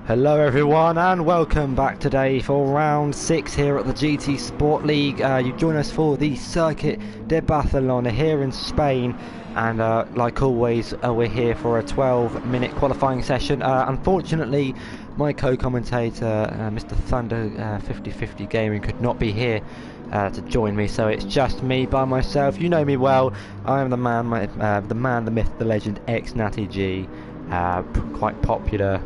Hello everyone and welcome back today for round 6 here at the GT Sport League. You join us for the Circuit de Barcelona here in Spain, and like always we're here for a 12-minute qualifying session. Unfortunately my co-commentator Mr. Thunder 50/50 Gaming could not be here to join me, so it's just me by myself. You know me well, I am the man, the myth, the legend, ex-Natty G, quite popular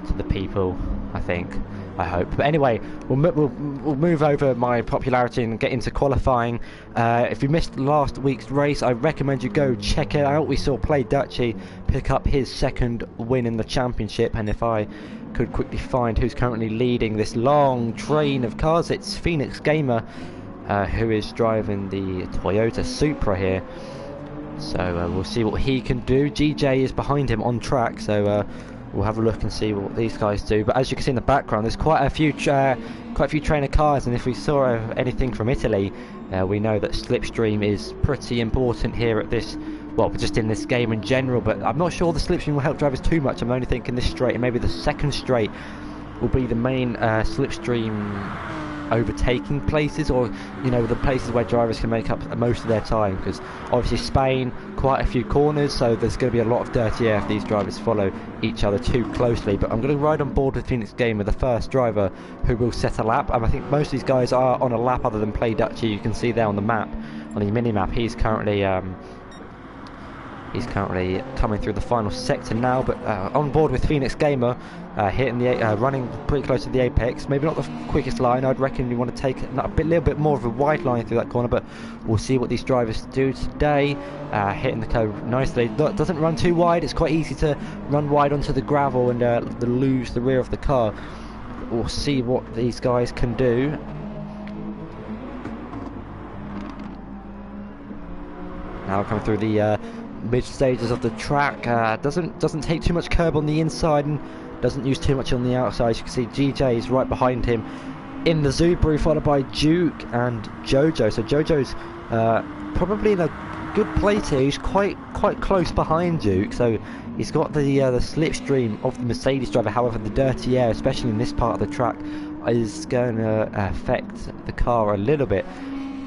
to the people, I think, I hope. But anyway, we'll move over my popularity and get into qualifying. If you missed last week's race, I recommend you go check it out. We saw Play Dutchy pick up his second win in the championship, and if I could quickly find who's currently leading this long train of cars, it's Phoenix Gamer, who is driving the Toyota Supra here. So we'll see what he can do. GJ is behind him on track, so we'll have a look and see what these guys do. But as you can see in the background, there's quite a few trainer cars, and if we saw anything from Italy, we know that slipstream is pretty important here at this, well, just in this game in general. But I'm not sure the slipstream will help drivers too much. I'm only thinking this straight and maybe the second straight will be the main slipstream overtaking places, or you know, the places where drivers can make up most of their time, because obviously Spain, quite a few corners, so there's going to be a lot of dirty air if these drivers follow each other too closely. But I'm going to ride on board with Phoenix Gamer, the first driver who will set a lap. I think most of these guys are on a lap other than Play Dutchy. You can see there on the map, on the mini map, he's currently coming through the final sector now. But on board with Phoenix Gamer, hitting the running pretty close to the apex. Maybe not the quickest line. I'd reckon you want to take a little bit more of a wide line through that corner, but we'll see what these drivers do today. Hitting the curve nicely. Doesn't run too wide. It's quite easy to run wide onto the gravel and lose the rear of the car. We'll see what these guys can do. Now coming through the mid stages of the track, doesn't take too much curb on the inside and doesn't use too much on the outside. As you can see, GJ is right behind him in the Subaru, followed by Duke and Jojo. So Jojo's probably in a good place here. He's quite close behind Duke, so he's got the slipstream of the Mercedes driver. However, the dirty air, especially in this part of the track, is going to affect the car a little bit.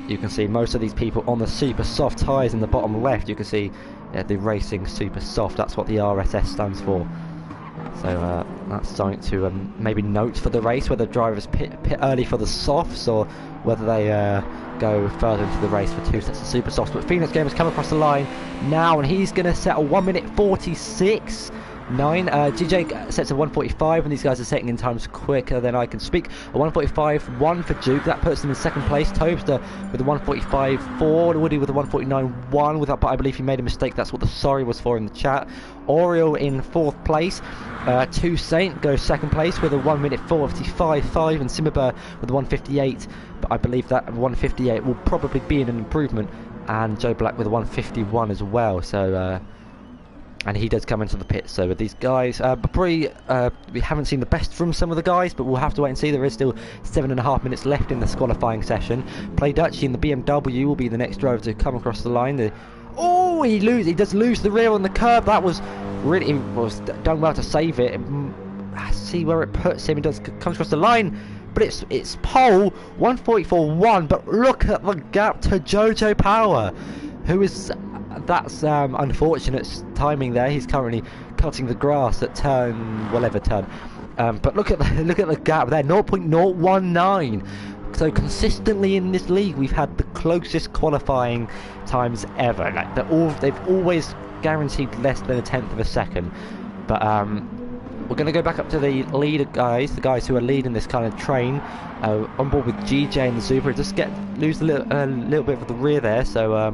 You can see most of these people on the super soft tyres in the bottom left. You can see the Racing Super Soft, that's what the RSS stands for. So that's something to maybe note for the race, whether drivers pit early for the softs or whether they go further into the race for two sets of super softs. But Phoenix Gamer's come across the line now, and he's going to set a 1:46.9. GJ sets a 1:45, and these guys are setting in times quicker than I can speak. A 1:45.1 for Duke, that puts them in second place. Tobster with a 1:45.4, Woody with a 1:49.1 with that, but I believe he made a mistake. That's what the sorry was for in the chat. Oriel in fourth place. Toussaint goes second place with a 1:45.5, and Simaba with a 1:58, but I believe that 1:58 will probably be an improvement, and Joe Black with a 1:51 as well. So and he does come into the pit. So with these guys, we haven't seen the best from some of the guys, but we'll have to wait and see. There is still 7.5 minutes left in this qualifying session. Play Dutchy in the BMW will be the next driver to come across the line. He does lose the rear on the curb. That was really, he was done well to save it. See where it puts him. He comes across the line, but it's pole 1:44.1. But look at the gap to Jojo Power, who is. That's unfortunate timing there. He's currently cutting the grass at whatever turn. But look at the gap there, 0.019. So consistently in this league, we've had the closest qualifying times ever. Like they've always guaranteed less than 1/10 of a second. But we're going to go back up to the leader guys, the guys who are leading this kind of train, on board with GJ and the Super. Just lose a little bit of the rear there, so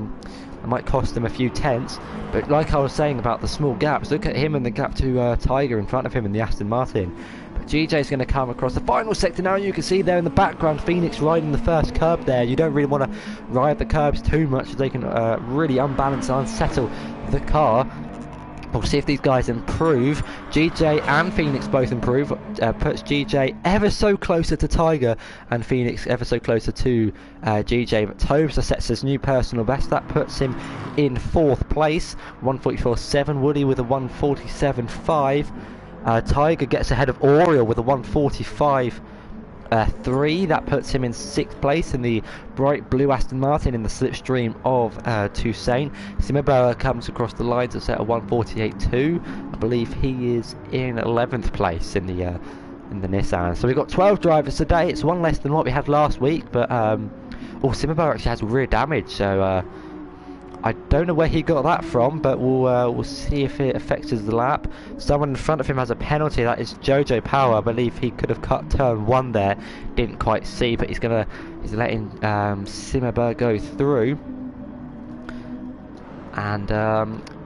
it might cost them a few tenths. But like I was saying about the small gaps, look at him and the gap to Tiger in front of him in the Aston Martin. But GJ's going to come across the final sector now. You can see there in the background Phoenix riding the first curb there. You don't really want to ride the curbs too much, they can really unbalance and unsettle the car. We'll see if these guys improve. GJ and Phoenix both improve. Puts GJ ever so closer to Tiger, and Phoenix ever so closer to GJ. But Tobes sets his new personal best. That puts him in fourth place. 1:44.7. Woody with a 1:47.5. Tiger gets ahead of Oriole with a 1:45. 3. That puts him in 6th place in the bright blue Aston Martin in the slipstream of Toussaint. Simabara comes across the lines at a 1:48.2. I believe he is in 11th place in the Nissan. So we've got 12 drivers today. It's one less than what we had last week, but Simabara actually has rear damage, so I don't know where he got that from, but we'll see if it affects his lap. Someone in front of him has a penalty. That is Jojo Power. I believe he could have cut turn 1 there. Didn't quite see, but he's letting Simabara go through. And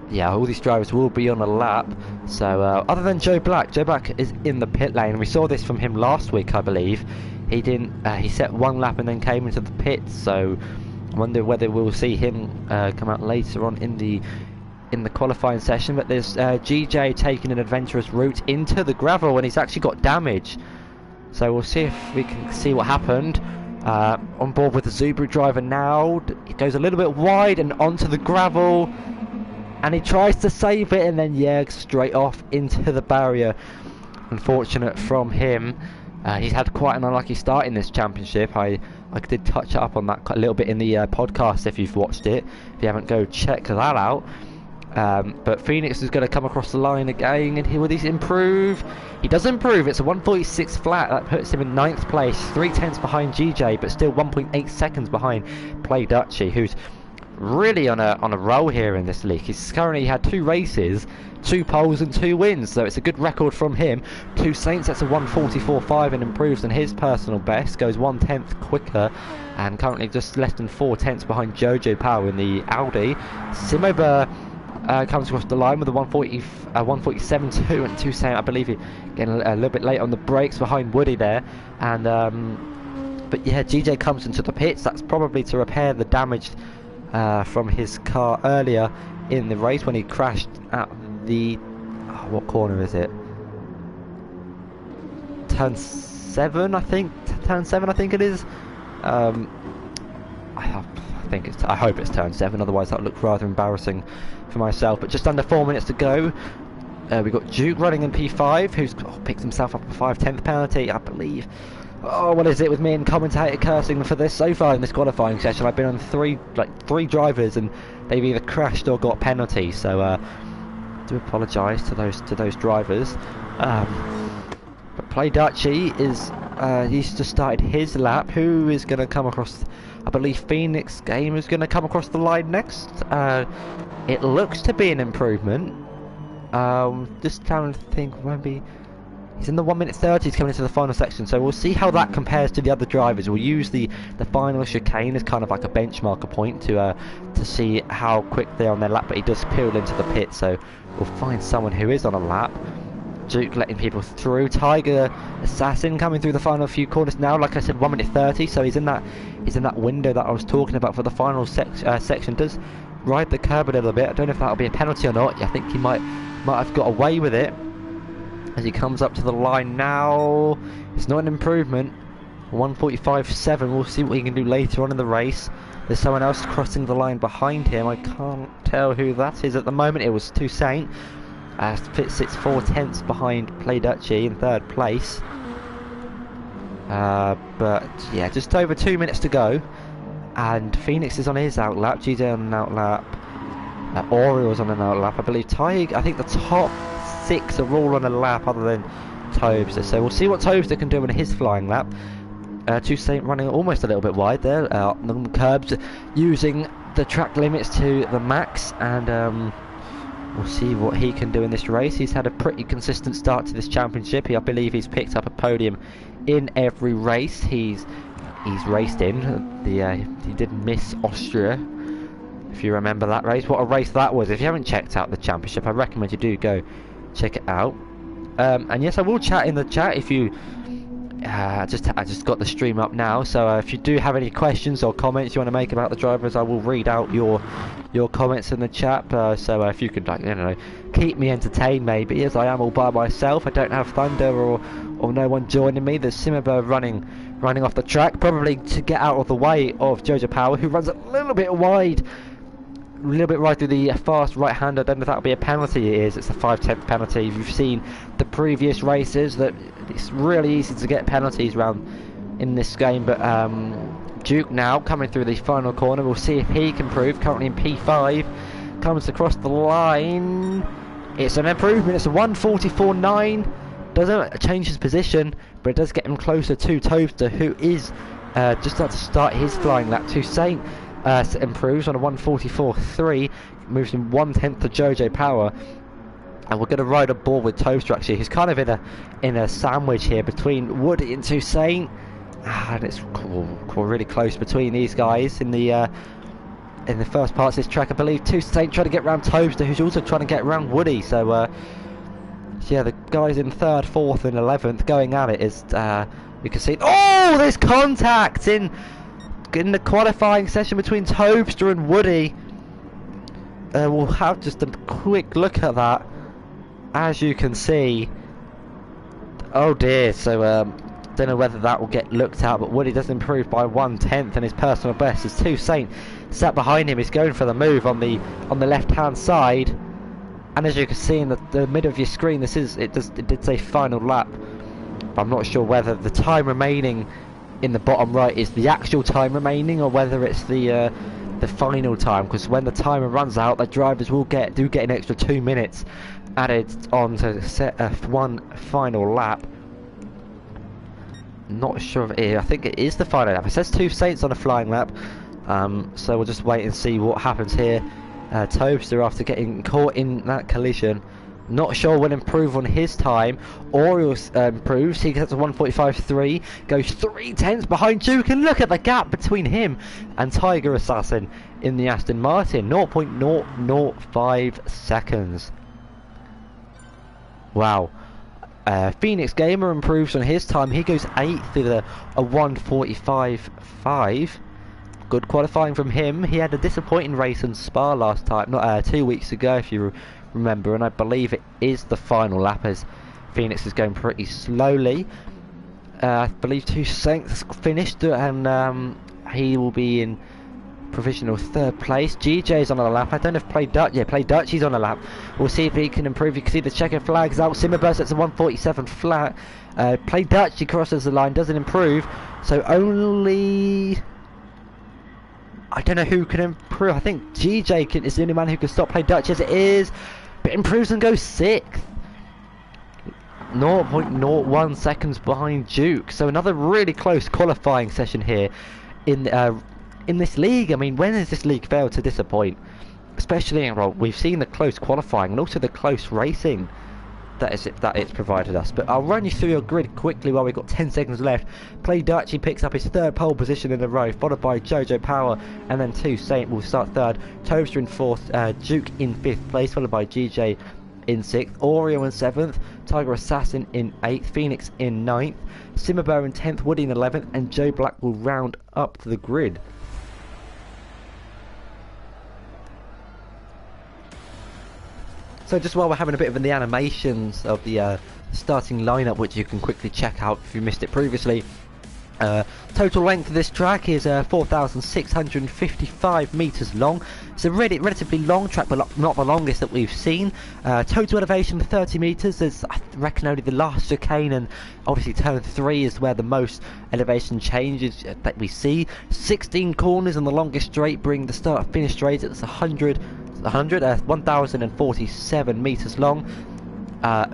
yeah, all these drivers will be on a lap. So other than Joe Black is in the pit lane. We saw this from him last week, I believe. He didn't. He set 1 lap and then came into the pits. So I wonder whether we'll see him come out later on in the qualifying session. But there's GJ taking an adventurous route into the gravel, and he's actually got damage. So we'll see if we can see what happened. On board with the Subaru driver now. It goes a little bit wide and onto the gravel, and he tries to save it, and then yeah, straight off into the barrier. Unfortunate from him. He's had quite an unlucky start in this championship. I did touch up on that a little bit in the podcast if you've watched it. If you haven't, go check that out. But Phoenix is going to come across the line again, and will he improve? He does improve. It's a 1:46 flat. That puts him in 9th place, 3/10 behind GJ, but still 1.8 seconds behind Play Dutchy, who's really on a roll here in this league. He's currently had 2 races, 2 poles and 2 wins, so it's a good record from him. Toussaint sets a 1:44.5 and improves on his personal best, goes 1/10 quicker, and currently just less than 4/10 behind Jojo Power in the Audi. Simabara comes across the line with a 1:47.2, and Toussaint, I believe, he getting a little bit late on the brakes behind Woody there. And but yeah, GJ comes into the pits. That's probably to repair the damage from his car earlier in the race when he crashed at the what corner is it? Turn 7, I think. Turn 7, I think it is. I hope it's turn 7. Otherwise, that would look rather embarrassing for myself. But just under 4 minutes to go. We've got Duke running in P5, who's picked himself up a 5/10 penalty, I believe. Oh, what is it with me and commentator cursing for this so far in this qualifying session? I've been on three drivers, and they've either crashed or got penalties. So I do apologise to those drivers. But Play Dutchy is he's just started his lap. Who is going to come across? I believe Phoenix Game is going to come across the line next. It looks to be an improvement. Just trying to think, maybe. He's in the 1:30. He's coming into the final section, so we'll see how that compares to the other drivers. We'll use the final chicane as kind of like a benchmarker point to see how quick they are on their lap. But he does peel into the pit, so we'll find someone who is on a lap. Duke letting people through. Tiger Assassin coming through the final few corners now. Like I said, 1:30, so he's in that window that I was talking about for the final section. Does ride the curb a little bit. I don't know if that'll be a penalty or not. I think he might have got away with it. As he comes up to the line now, it's not an improvement. 1:45.7. We'll see what he can do later on in the race. There's someone else crossing the line behind him. I can't tell who that is at the moment. It was Toussaint. Sits 4/10 behind Play Dutchy in 3rd place. But yeah, just over 2 minutes to go, and Phoenix is on his outlap. GJ on an outlap. Oriole's on an outlap. I believe I think the top 6 are all on a lap other than Tobster. So we'll see what Tobster can do in his flying lap. Toussaint running almost a little bit wide there on the curbs, using the track limits to the max, and we'll see what he can do in this race. He's had a pretty consistent start to this championship. I believe he's picked up a podium in every race he's raced in. He did miss Austria, if you remember that race. What a race that was. If you haven't checked out the championship, I recommend you do go check it out. And yes, I will chat in the chat if you I just got the stream up now, so if you do have any questions or comments you want to make about the drivers, I will read out your comments in the chat. So if you could, keep me entertained, maybe, as I am all by myself. I don't have Thunder or no one joining me. There's Simabara running off the track, probably to get out of the way of Jojo Power, who runs a little bit wide. little bit right through the fast right-hander. I don't know if that'll be a penalty. It is. It's a 5/10 penalty. You've seen the previous races that it's really easy to get penalties around in this game, but Duke now coming through the final corner. We'll see if he can prove. Currently in P5, comes across the line. It's an improvement. It's a 1:44.9. Doesn't change his position, but it does get him closer to Toaster, who is just about to start his flying lap. Toussaint improves on a 1:44.3, moves him 1/10 to Jojo Power, and we're going to ride aboard with Toaster. Actually, he's kind of in a sandwich here between Woody and Toussaint, and it's really close between these guys in the first parts of this track. I believe Toussaint trying to get around Toaster, who's also trying to get around Woody. So yeah, the guys in 3rd, 4th and 11th going at it. Is you can see, oh, there's contact in the qualifying session between Toaster and Woody. We'll have just a quick look at that. As you can see, oh dear. So don't know whether that will get looked at, but Woody does improve by 1/10, and his personal best is Toussaint sat behind him. He's going for the move on the left hand side, and as you can see in the middle of your screen, it did say final lap, but I'm not sure whether the time remaining in the bottom right is the actual time remaining or whether it's the final time, because when the timer runs out, the drivers do get an extra 2 minutes added on to set one final lap. Not sure if I think it is the final lap. It says Toussaint's on a flying lap, so we'll just wait and see what happens here. Toaster, after getting caught in that collision, not sure will improve on his time. Orioles improves. He gets a 1:45.3, goes 3/10 behind Duke, and look at the gap between him and Tiger Assassin in the Aston Martin. 0.005 seconds. Wow. Phoenix Gamer improves on his time. He goes 8th with a 1:45.5. Good qualifying from him. He had a disappointing race in Spa last time, not 2 weeks ago, if you remember, and I believe it is the final lap as Phoenix is going pretty slowly. I believe Toussaint has finished, and he will be in provisional 3rd place. GJ's on a lap. I don't know if Play Dutch. Yeah, Play Dutch. He's on a lap. We'll see if he can improve. You can see the checker flags out. Simmerburst at a 1:47 flat. Play Dutch. He crosses the line. Doesn't improve. So only, I don't know who can improve. I think GJ is the only man who can stop Play Dutch as it is, but improves and goes 6th. 0.01 seconds behind Duke. So another really close qualifying session here in this league. I mean, when has this league failed to disappoint? Especially in, well, we've seen the close qualifying and also the close racing that it's provided us. But I'll run you through your grid quickly while we've got 10 seconds left. Play Dutch, he picks up his 3rd pole position in a row, followed by Jojo Power, and then Toussaint will start 3rd. Toaster in 4th, Duke in 5th place, followed by GJ in 6th, Oreo in 7th, Tiger Assassin in 8th, Phoenix in 9th, Simmerbo in 10th, Woody in 11th, and Joe Black will round up to the grid. So just while we're having a bit of the animations of the starting lineup, which you can quickly check out if you missed it previously. Total length of this track is 4,655 metres long. It's a relatively long track, but not the longest that we've seen. Total elevation 30 metres. There's, I reckon, only the last chicane, and obviously turn 3 is where the most elevation changes that we see. 16 corners on the longest straight, bring the start-finish straight. It's 1,047 metres long.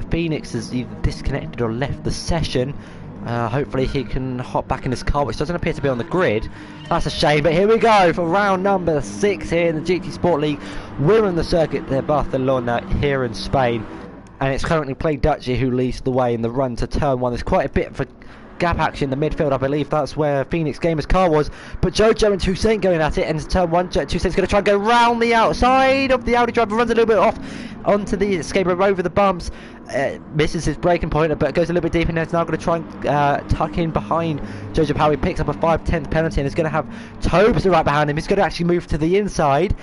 Phoenix has either disconnected or left the session. Hopefully he can hop back in his car, which doesn't appear to be on the grid. That's a shame, but here we go for round number 6 here in the GT Sport League. We're on the circuit there, Barcelona, here in Spain, and it's currently Play Dutchy who leads the way in the run to turn 1. There's quite a bit of a gap action in the midfield. I believe that's where Phoenix Gamer's car was, but Jojo and Toussaint going at it, and it's turn 1. Toussaint's going to try and go round the outside of the Audi driver, runs a little bit off onto the escaper over the bumps, misses his braking point, but goes a little bit deep in there. It's now going to try and tuck in behind Jojo Power. He picks up a 5/10 penalty, and is going to have Tobster right behind him. He's going to actually move to the inside.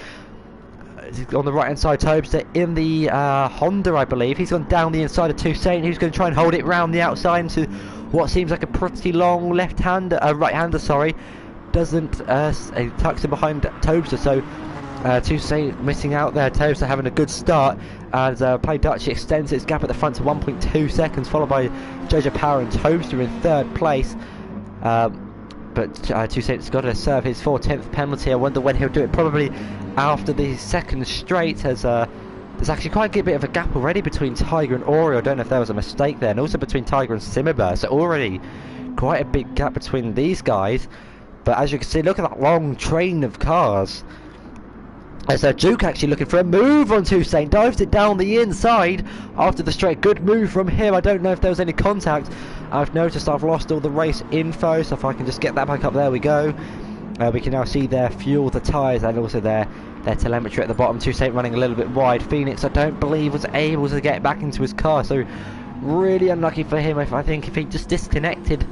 On the right hand side, Tobster in the Honda, I believe. He's gone down the inside of Toussaint, who's going to try and hold it round the outside into what seems like a pretty long right-hander, sorry. Doesn't, he tucks in behind Tobster, so Toussaint missing out there. Toaster having a good start as Play Dutchy extends its gap at the front to 1.2 seconds, followed by Jojo Power and Toaster in third place. But Toussaint's got to serve his 4/10th penalty. I wonder when he'll do it. Probably after the second straight, as there's actually quite a bit of a gap already between Tiger and Oriole. I don't know if there was a mistake there, and also between Tiger and Simmerber. So already quite a big gap between these guys. But as you can see, look at that long train of cars. As Duke actually looking for a move on Toussaint, dives it down the inside after the straight. Good move from him. I don't know if there was any contact. I've noticed I've lost all the race info, so if I can just get that back up, there we go. We can now see their fuel, the tyres, and also their telemetry at the bottom. Toussaint running a little bit wide. Phoenix, I don't believe, was able to get back into his car, so really unlucky for him. I think if he just disconnected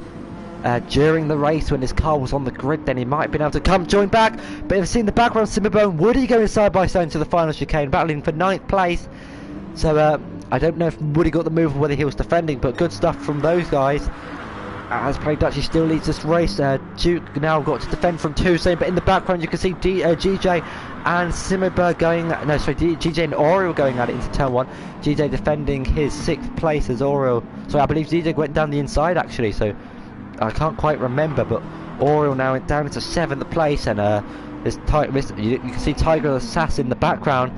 during the race when his car was on the grid, then he might have been able to come join back. But you've seen the background, Simmerbo and Woody going side by side into the final chicane, battling for 9th place. So I don't know if Woody got the move or whether he was defending, but good stuff from those guys. As Play Dutchy still leads this race. Duke now got to defend from Toussaint, but in the background you can see GJ and Simmerberg going, no sorry, GJ and Oriole going at it into turn 1. GJ defending his 6th place as Oriole, so I believe GJ went down the inside actually, so I can't quite remember, but Oriole now went down into 7th place, and you can see Tiger Sass in the background.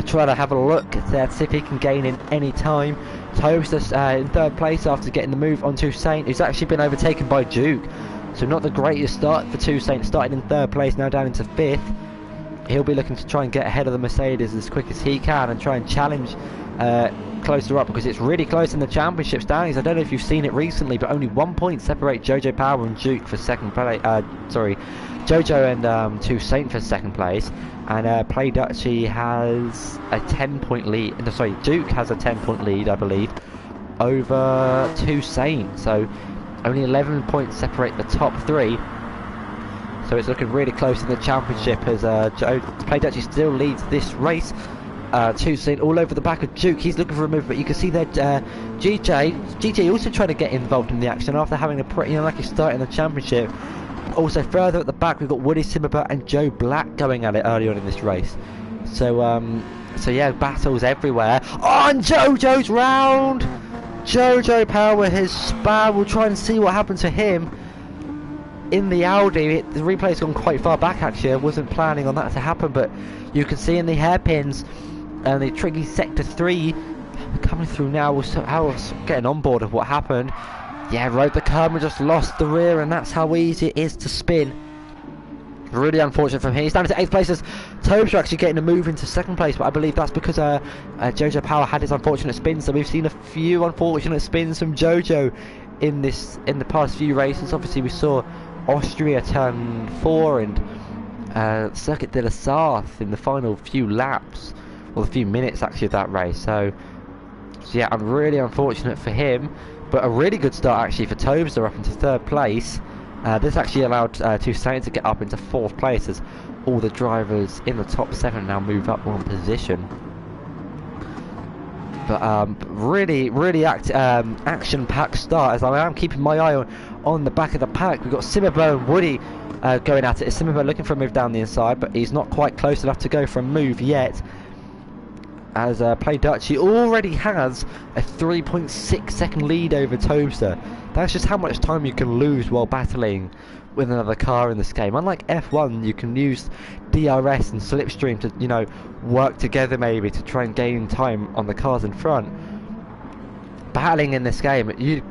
Try to have a look to see if he can gain in any time. Toaster in 3rd place after getting the move on Toussaint, who's actually been overtaken by Duke. So not the greatest start for Toussaint, starting in 3rd place, now down into 5th. He'll be looking to try and get ahead of the Mercedes as quick as he can and try and challenge closer up, because it's really close in the championship standings. I don't know if you've seen it recently, but only 1 point separate Jojo Power and Duke for 2nd place. Jojo and Toussaint for 2nd place, and Play Dutchy has a 10-point lead. No, sorry, Duke has a 10-point lead, I believe, over Toussaint. So only 11 points separate the top 3. So it's looking really close in the championship as Play Dutchy still leads this race. Toussaint all over the back of Duke. He's looking for a move, but you can see that GJ also trying to get involved in the action after having a pretty unlucky start in the championship. Also further at the back we've got Woody Simmerber and Joe Black going at it early on in this race. So yeah, battles everywhere. Oh, and Jojo's round! Jojo Power has spun. We'll try and see what happened to him in the Audi. The replay's gone quite far back actually. I wasn't planning on that to happen, but you can see in the hairpins and the tricky sector 3 coming through now. I was getting on board of what happened. Yeah, rode the curb and just lost the rear, and that's how easy it is to spin. Really unfortunate from here. He's down to 8th place as Tobes are actually getting a move into 2nd place, but I believe that's because Jojo Power had his unfortunate spin. So we've seen a few unfortunate spins from Jojo in the past few races. Obviously we saw Austria turn 4 and Circuit de la Sarthe in the final few laps, or the few minutes actually of that race. So yeah, I'm really unfortunate for him, but a really good start actually for Tobes. They're up into 3rd place. This actually allowed Toussaint to get up into 4th place as all the drivers in the top 7 now move up 1 position. But really action-packed start, as I am keeping my eye on the back of the pack. We've got Simmerbo and Woody going at it. Simmerbo looking for a move down the inside, but he's not quite close enough to go for a move yet, as Play Dutchy already has a 3.6 second lead over Toaster. That's just how much time you can lose while battling with another car in this game. Unlike F1, you can use DRS and slipstream to, you know, work together maybe to try and gain time on the cars in front. Battling in this game, you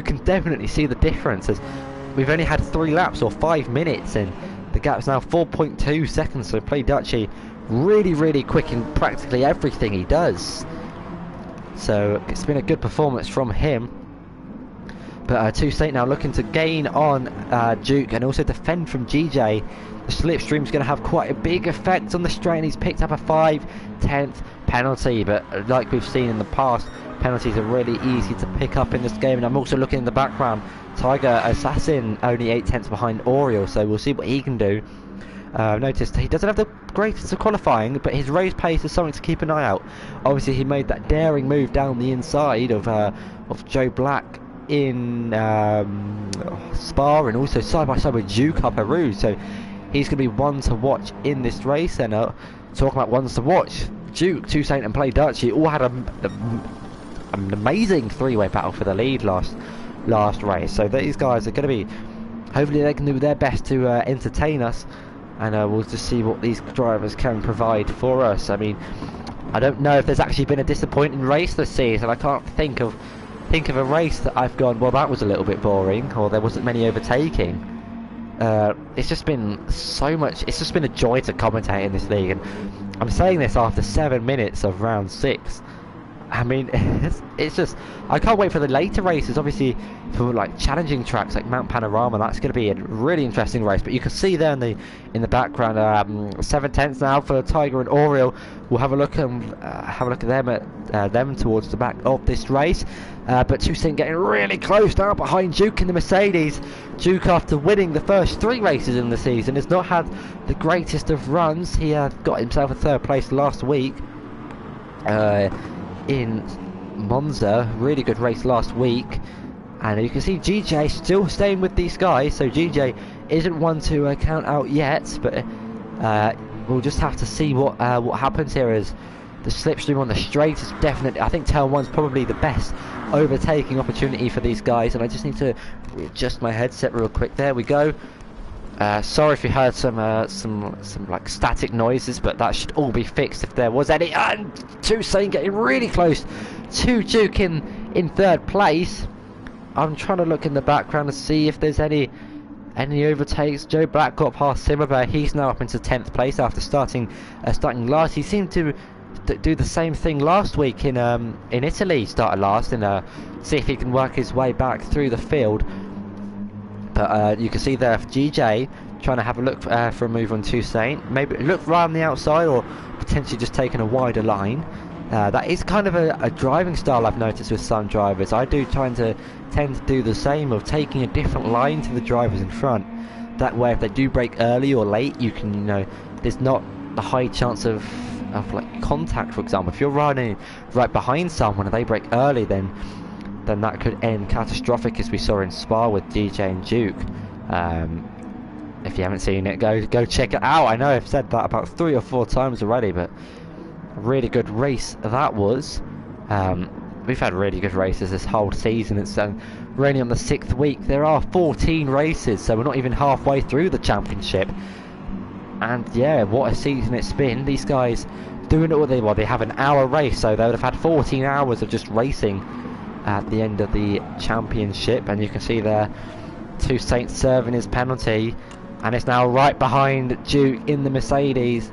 can definitely see the difference, as we've only had 3 laps or 5 minutes and the gap's now 4.2 seconds. So Play Dutchy really quick in practically everything he does. So it's been a good performance from him. But Toussaint now looking to gain on Duke and also defend from GJ. The slipstream's going to have quite a big effect on the straight, and he's picked up a 5/10 penalty. But like we've seen in the past, penalties are really easy to pick up in this game. And I'm also looking in the background, Tiger Assassin only 8/10 behind Oriole, so we'll see what he can do. Noticed he doesn't have the greatest of qualifying, but his race pace is something to keep an eye out. Obviously he made that daring move down the inside of Joe Black in Spa, and also side by side with Duke Peru. So he's going to be one to watch in this race. And talking about ones to watch, Duke, Toussaint and Play Dutchy all had an amazing three-way battle for the lead last race. So these guys are going to be, hopefully they can do their best to entertain us, and we'll just see what these drivers can provide for us. I mean, I don't know if there's actually been a disappointing race this season. I can't think of a race that I've gone, well, that was a little bit boring, or there wasn't many overtaking. It's just been so much. It's just been a joy to commentate in this league, and I'm saying this after 7 minutes of round 6. I mean, it's just, I can't wait for the later races. Obviously, for like challenging tracks like Mount Panorama, that's going to be a really interesting race. But you can see there in the background, 7/10 now for Tiger and Oriel. We'll have a look at them towards the back of this race. But Toussaint getting really close now behind Duke in the Mercedes. Duke, after winning the first 3 races in the season, has not had the greatest of runs. He got himself a 3rd place last week. In Monza, really good race last week, and you can see GJ still staying with these guys, so GJ isn't one to count out yet, but we'll just have to see what happens here, as the slipstream on the straight is definitely, I think turn 1's probably the best overtaking opportunity for these guys, and I just need to adjust my headset real quick. There we go. Sorry if you heard some like static noises, but that should all be fixed if there was any. And Toussaint getting really close to Duke in 3rd place. I'm trying to look in the background to see if there's any overtakes. Joe Black got past Simmerberg. He's now up into 10th place after starting last. He seemed to do the same thing last week in Italy. Started last, and see if he can work his way back through the field. But you can see there GJ trying to have a look for a move on Toussaint. Maybe look around the outside, or potentially just taking a wider line. That is kind of a driving style I've noticed with some drivers. I do tend to do the same, of taking a different line to the drivers in front. That way, if they do brake early or late, you can, there's not the high chance of like contact. For example, if you're riding right behind someone and they brake early, then that could end catastrophic, as we saw in Spa with DJ and Duke. If you haven't seen it, go check it out. I know I've said that about 3 or 4 times already, but a really good race that was. We've had really good races this whole season. It's we're only on the 6th week. There are 14 races, so we're not even halfway through the championship. And yeah, what a season it's been. These guys doing it, they have an hour race, so they would have had 14 hours of just racing at the end of the championship. And you can see there Toussaint serving his penalty, and it's now right behind Duke in the Mercedes.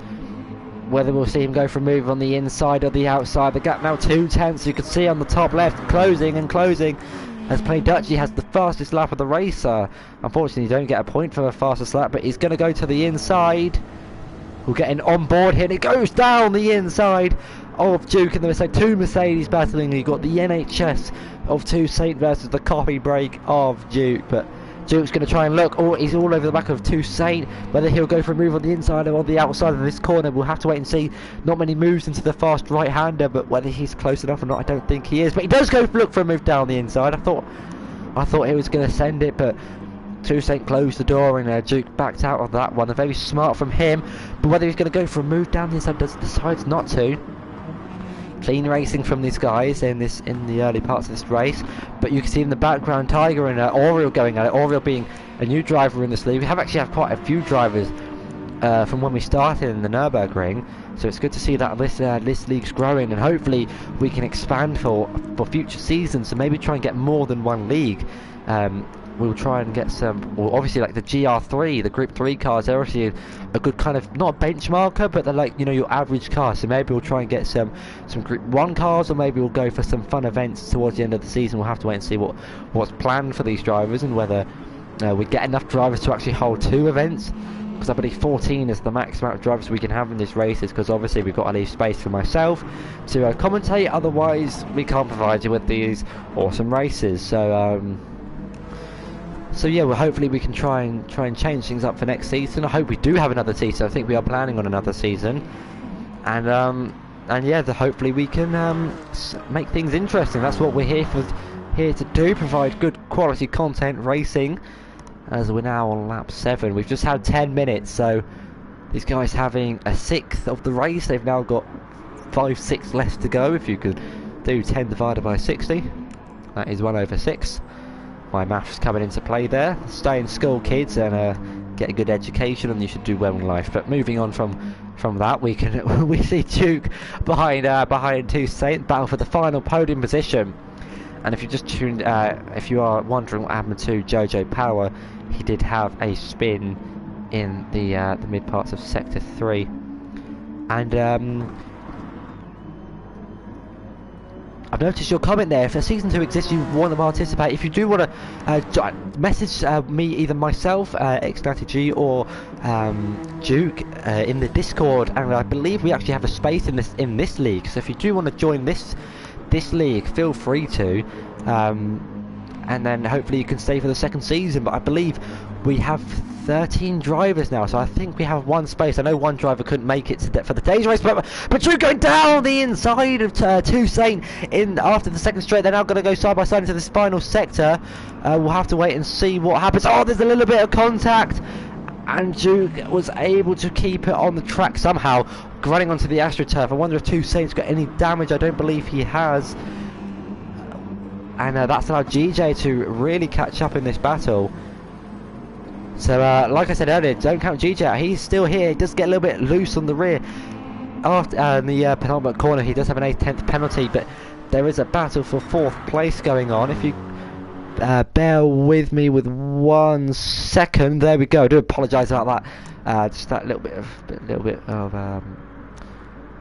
Whether we'll see him go for a move on the inside or the outside, the gap now 2/10. You can see on the top left, closing, as Play Dutchy has the fastest lap of the race. Unfortunately, you don't get a point for the fastest lap, but he's going to go to the inside. We'll get an on board here, and it goes down the inside of Duke and the Mercedes. 2 Mercedes battling. You've got the NHS of Toussaint versus the copy break of Duke, but Duke's going to try and look. Oh, he's all over the back of Toussaint. Whether he'll go for a move on the inside or on the outside of this corner, we'll have to wait and see. Not many moves into the fast right-hander, but whether he's close enough or not, I don't think he is. But he does go look for a move down the inside. I thought he was going to send it, but Toussaint closed the door, and Duke backed out of that one. Very smart from him. But whether he's going to go for a move down the inside, decides not to. Clean racing from these guys in the early parts of this race. But you can see in the background Tiger and Oriel going at it. Oriel being a new driver in this league. We have actually had quite a few drivers from when we started in the Nürburgring, so it's good to see that this league's growing, and hopefully we can expand for future seasons, so maybe try and get more than one league. We'll try and get some, well, obviously like the GR3, the Group 3 cars, they're obviously a good kind of, not a benchmarker, but they're like, your average car. So maybe we'll try and get some Group 1 cars, or maybe we'll go for some fun events towards the end of the season. We'll have to wait and see what's planned for these drivers, and whether we get enough drivers to actually hold 2 events. Because I believe 14 is the max amount of drivers we can have in this races, because obviously we've got to leave space for myself to commentate, otherwise we can't provide you with these awesome races. So yeah, well, hopefully we can try and change things up for next season. I hope we do have another season. I think we are planning on another season, and yeah, hopefully we can make things interesting. That's what we're here to do, provide good quality content racing. as we're now on lap 7. We've just had 10 minutes, so these guys having a sixth of the race. They've now got 5/6 left to go. If you could do 10 divided by 60, that is 1/6. My maths coming into play there. Stay in school, kids, and get a good education, and you should do well in life. But moving on from that, we see Duke behind Toussaint, battle for the final podium position. And if you just tuned, if you are wondering what happened to Jojo Power, he did have a spin in the mid parts of Sector 3, and I've noticed your comment there. If a season 2 exists, you want to participate. If you do want to message me, either myself, XNattyG, or Duke in the Discord, and I believe we actually have a space in this league. So if you do want to join this league, feel free to, and then hopefully you can stay for the second season. But I believe we have 13 drivers now, so I think we have one space. I know one driver couldn't make it for the day's race, but Drew going down the inside of Toussaint in after the second straight. They're now going to go side by side into this final sector. We'll have to wait and see what happens. Oh, there's a little bit of contact, and Duke was able to keep it on the track somehow, running onto the AstroTurf. I wonder if Toussaint's got any damage. I don't believe he has, and that's allowed GJ to really catch up in this battle. So like I said earlier, don't count GJ out. He's still here. He does get a little bit loose on the rear after in the penultimate corner. He does have an 8/10 penalty, but there is a battle for 4th place going on. If you bear with me with 1 second, there we go. I do apologise about that. Just that little bit of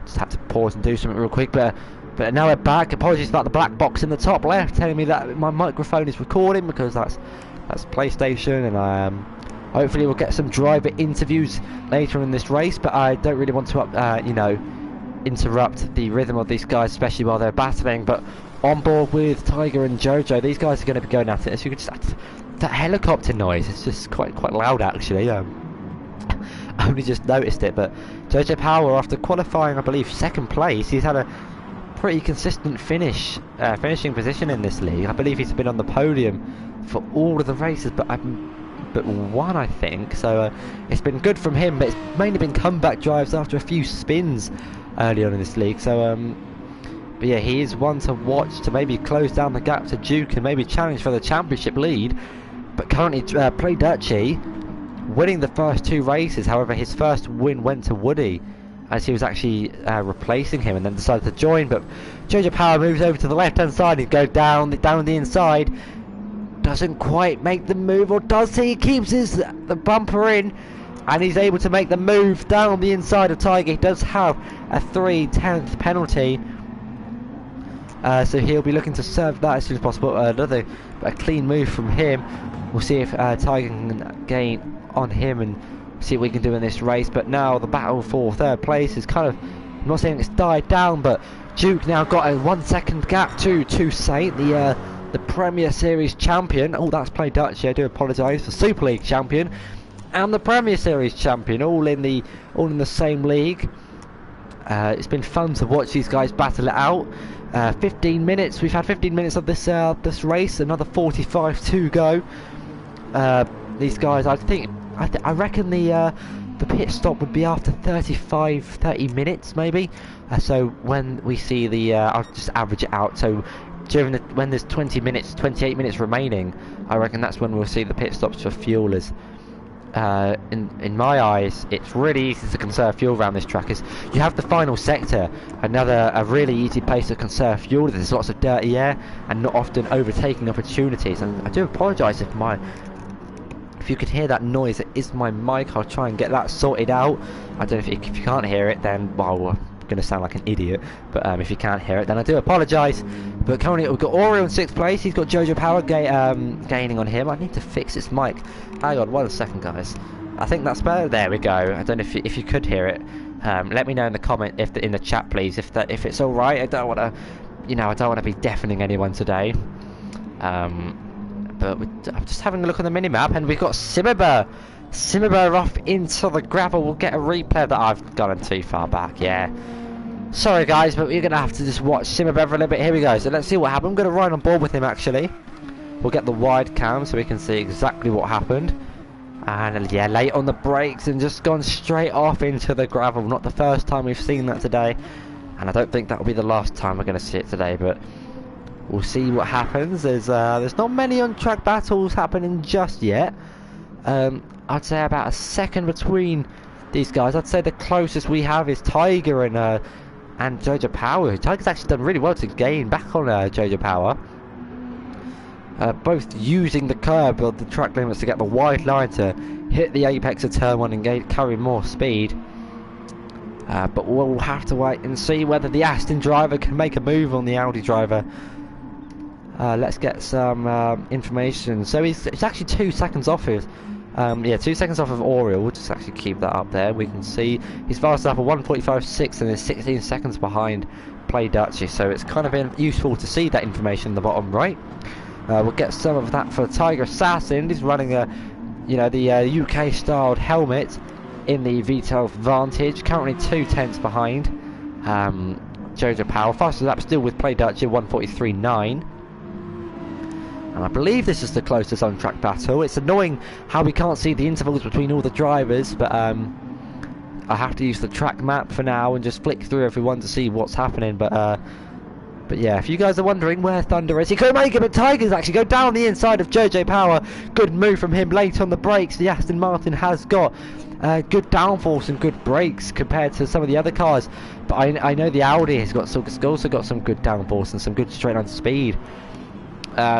just have to pause and do something real quick. But now we're back. Apologies about the black box in the top left telling me that my microphone is recording, because that's PlayStation, and hopefully we'll get some driver interviews later in this race. But I don't really want to interrupt the rhythm of these guys, especially while they're battling. But on board with Tiger and Jojo, these guys are going to be going at it. So you can just that helicopter noise. It's just quite loud actually. I only just noticed it. But Jojo Power, after qualifying, I believe 2nd place, he's had a pretty consistent finishing position in this league. I believe he's been on the podium for all of the races, but one, I think. So it's been good from him, but it's mainly been comeback drives after a few spins early on in this league. So but yeah, he is one to watch, to maybe close down the gap to Duke and maybe challenge for the championship lead. But currently Play Dutchy winning the first 2 races. However, his first win went to Woody, as he was actually replacing him, and then decided to join. But Jojo Power moves over to the left hand side. He goes down the inside, doesn't quite make the move, or does he? He keeps the bumper in, and he's able to make the move down the inside of Tiger. He does have a 3/10 penalty, so he'll be looking to serve that as soon as possible. A clean move from him. We'll see if Tiger can gain on him and see what we can do in this race. But now the battle for 3rd place is kind of, I'm not saying it's died down, but Duke now got a 1 second gap to Toussaint, the Premier Series champion. Oh, that's Play Dutchy. I do apologise. The Super League champion and the Premier Series champion, all in the same league. It's been fun to watch these guys battle it out. 15 minutes. We've had 15 minutes of this race. Another 45 to go. These guys, I reckon the pit stop would be after 30 minutes maybe. So when we see I'll just average it out. So when there's 28 minutes remaining, I reckon that's when we'll see the pit stops for fuelers. In my eyes, it's really easy to conserve fuel around this track. You have the final sector, a really easy place to conserve fuel. There's lots of dirty air and not often overtaking opportunities. And I do apologise if you could hear that noise. It is my mic. I'll try and get that sorted out. I don't know if you can't hear it, then well, I'm going to sound like an idiot. But if you can't hear it, then I do apologise. But currently we've got Oreo in 6th place. He's got Jojo Power gaining on him. I need to fix this mic. Hang on 1 second, guys. I think that's better. There we go. I don't know if you could hear it. Let me know in the comment, in the chat, please, if it's all right. I don't want to be deafening anyone today. But I'm just having a look on the mini-map, and we've got Simmerber off into the gravel. We'll get a replay that I've gone too far back, yeah. Sorry guys, but we're going to have to just watch Simmerber for a little bit. Here we go, so let's see what happens. I'm going to ride on board with him actually. we'll get the wide cam so we can see exactly what happened. And yeah, late on the brakes and just gone straight off into the gravel. Not the first time we've seen that today, and I don't think that will be the last time we're going to see it today, but we'll see what happens. There's not many on-track battles happening just yet. I'd say about a second between these guys. I'd say the closest we have is Tiger and Jojo Power. Tiger's actually done really well to gain back on Jojo Power. Both using the curb of the track limits to get the wide line to hit the apex of turn 1 and carry more speed. But we'll have to wait and see whether the Aston driver can make a move on the Audi driver. Let's get some information. So he's actually 2 seconds off his. Yeah, 2 seconds off of Oriel. We'll just actually keep that up there. We can see he's fast up at 1:45.6 and is 16 seconds behind Play Dutchy. So it's kind of been useful to see that information in the bottom right. We'll get some of that for Tiger Assassin. He's running the UK styled helmet in the V12 Vantage. Currently 2/10 behind Jojo Power. Fastest lap still with Play Dutchy 1:43.9. And I believe this is the closest on-track battle. It's annoying how we can't see the intervals between all the drivers, but I have to use the track map for now and just flick through everyone to see what's happening. But yeah, if you guys are wondering where Thunder is, he could make it, but Tiger's actually go down the inside of Jojo Power. Good move from him late on the brakes. The Aston Martin has got good downforce and good brakes compared to some of the other cars. But I know the Audi has also got some good downforce and some good straight line speed.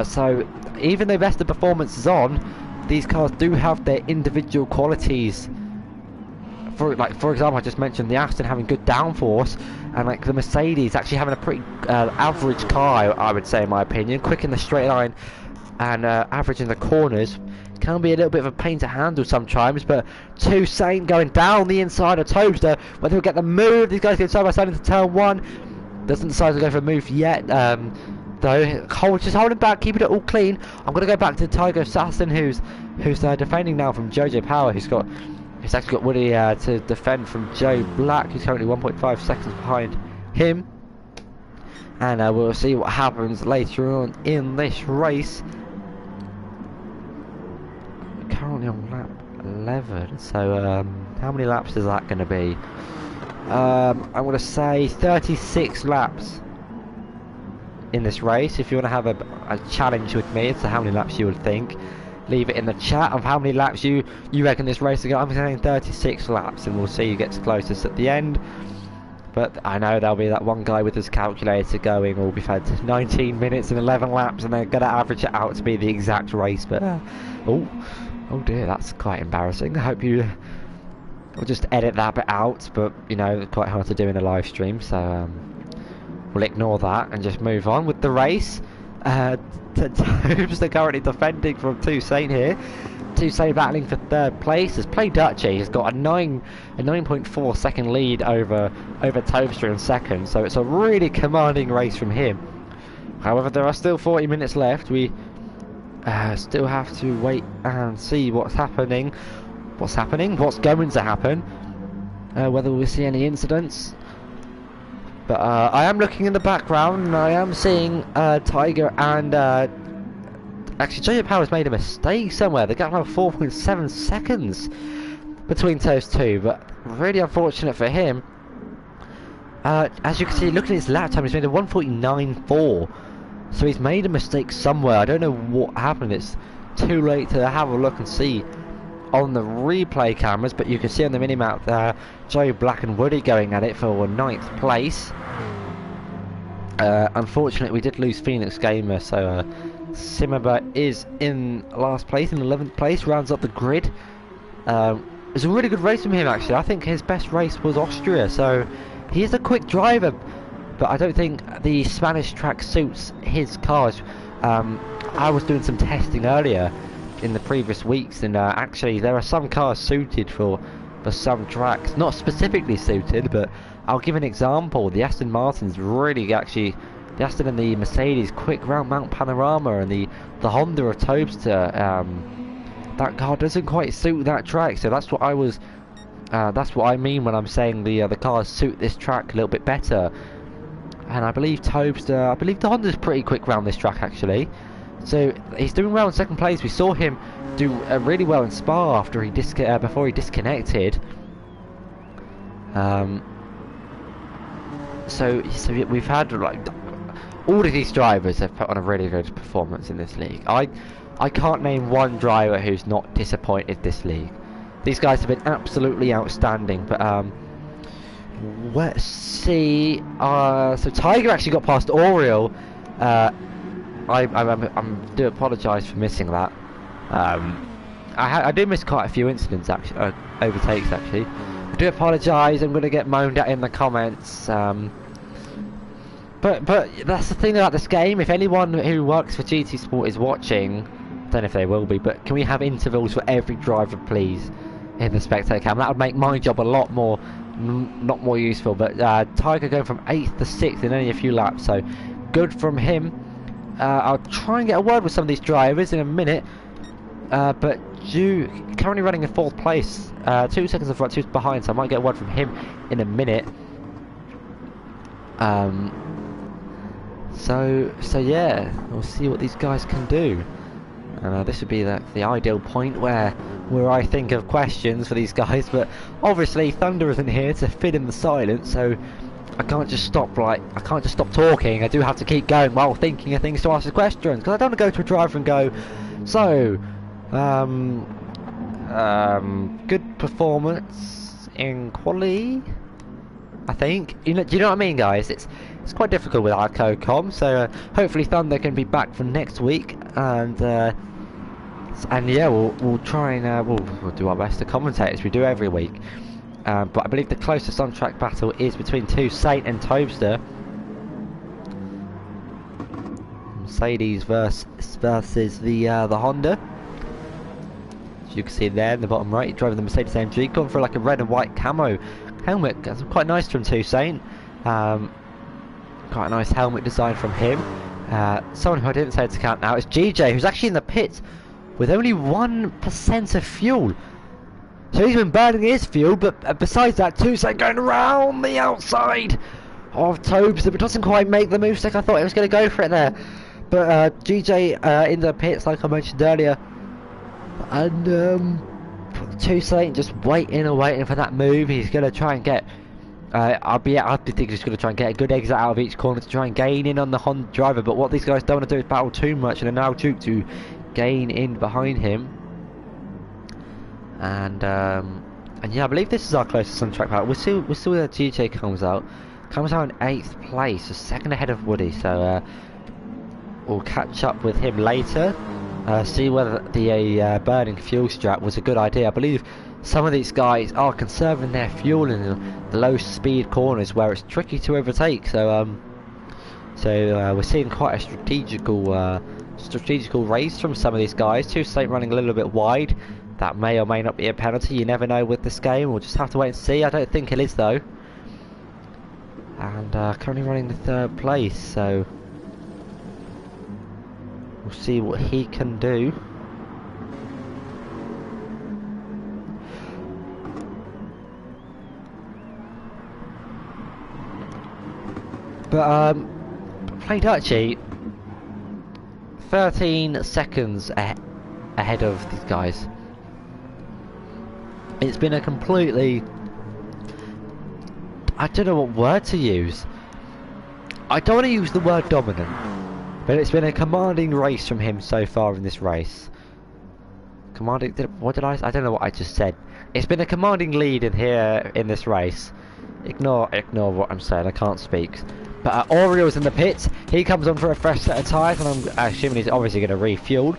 So even though best of performance is on, these cars do have their individual qualities. For example, I just mentioned the Aston having good downforce, and like the Mercedes actually having a pretty average car, I would say, in my opinion. Quick in the straight line and average in the corners. Can be a little bit of a pain to handle sometimes, but Toussaint going down the inside of Toaster. Whether he'll get the move, these guys go side by side into turn 1. Doesn't decide to go for a move yet. Though just holding back, keeping it all clean. I'm going to go back to Tiger Assassin, who's defending now from Jojo Power. He's actually got Woody to defend from Joe Black, who's currently 1.5 seconds behind him. And we'll see what happens later on in this race. We're currently on lap 11, so how many laps is that going to be? I'm going to say 36 laps in this race. If you want to have a challenge with me as to how many laps you would think, leave it in the chat of how many laps you reckon this race will go. I'm saying 36 laps, and we'll see who gets closest at the end. But I know there'll be that one guy with his calculator going, we've had 19 minutes and 11 laps, and they're going to average it out to be the exact race. But oh dear, that's quite embarrassing. I hope you will just edit that bit out, but you know, it's quite hard to do in a live stream, so we'll ignore that and just move on with the race. Tobes are currently defending from Toussaint here. Toussaint battling for 3rd place. As Play Dutchy has got a 9.4 second lead over Tobster in 2nd, so it's a really commanding race from him. However, there are still 40 minutes left. We still have to wait and see what's happening. What's going to happen. Whether we'll see any incidents. But I am looking in the background and I am seeing Tiger and actually Jojo Power's made a mistake somewhere. They got around 4.7 seconds between those two, but really unfortunate for him. As you can see, looking at his lap time, he's made a 1:49.4, so he's made a mistake somewhere. I don't know what happened. It's too late to have a look and see on the replay cameras, but you can see on the minimap there Joe Black and Woody going at it for 9th place. Unfortunately, we did lose Phoenix Gamer, so Simaba is in last place, in 11th place, rounds up the grid. It's a really good race from him, actually. I think his best race was Austria, so he is a quick driver, but I don't think the Spanish track suits his cars. I was doing some testing earlier in the previous weeks, and actually there are some cars suited for some tracks, not specifically suited, but I'll give an example. The Aston Martin's really actually, the Aston and the Mercedes quick round Mount Panorama, and the Honda of Tobster, that car doesn't quite suit that track. So that's what I was that's what I mean when I'm saying the cars suit this track a little bit better. And I believe Tobster, I believe the Honda's pretty quick round this track actually. So he's doing well in second place. We saw him do really well in Spa after he before he disconnected. So we've had like all of these drivers have put on a really good performance in this league. I can't name one driver who's not disappointed this league. These guys have been absolutely outstanding. But let's see. So Tiger actually got past Oriel. I do apologise for missing that. I do miss quite a few incidents actually, overtakes actually. I do apologise. I'm going to get moaned at in the comments. But that's the thing about this game. If anyone who works for GT Sport is watching, I don't know if they will be, but can we have intervals for every driver, please, in the spectator cam? That would make my job a lot more useful. But Tiger going from 8th to 6th in only a few laps, so good from him. I'll try and get a word with some of these drivers in a minute. But Ju currently running in 4th place, 2 seconds in front, 2 behind, so I might get a word from him in a minute. So yeah, we'll see what these guys can do. And this would be the ideal point where I think of questions for these guys, but obviously Thunder isn't here to fill in the silence, so I can't just stop talking. I do have to keep going while thinking of things to ask the questions, because I don't want to go to a driver and go, so good performance in quali, I think. Do you know what I mean, guys? It's quite difficult with our code com, so hopefully Thunder can be back for next week, and yeah, we'll try and we'll do our best to commentate as we do every week. But I believe the closest on-track battle is between Saint and Tobster. Mercedes versus the Honda. As you can see there in the bottom right, driving the Mercedes AMG, gone for like a red and white camo helmet. That's quite nice from Saint. Quite a nice helmet design from him. Someone who I didn't say to count now is GJ, who's actually in the pits with only 1% of fuel. So he's been burning his fuel, but besides that, Saint going around the outside of Tobes, but doesn't quite make the move like I thought he was going to go for it there. But GJ in the pits, like I mentioned earlier, and Saint just waiting for that move. He's going to try and get. I'd be thinking he's going to try and get a good exit out of each corner to try and gain in on the Honda driver. But what these guys don't want to do is battle too much, and allow Duke to gain in behind him. And yeah, I believe this is our closest on-track battle. We'll see where GJ comes out. Comes out in 8th place, a second ahead of Woody. So we'll catch up with him later. See whether the burning fuel strat was a good idea. I believe some of these guys are conserving their fuel in the low speed corners where it's tricky to overtake. So we're seeing quite a strategical race from some of these guys. Saint running a little bit wide. That may or may not be a penalty. You never know with this game. We'll just have to wait and see. I don't think it is though. And currently running the 3rd place, so we'll see what he can do. But played actually 13 seconds ahead of these guys. It's been a completely, I don't know what word to use. I don't want to use the word dominant, but it's been a commanding race from him so far in this race. Commanding, what did I don't know what I just said. It's been a commanding lead in this race. Ignore what I'm saying, I can't speak. But Oriel's in the pits. He comes on for a fresh set of tyres, and I'm assuming he's obviously going to refuel.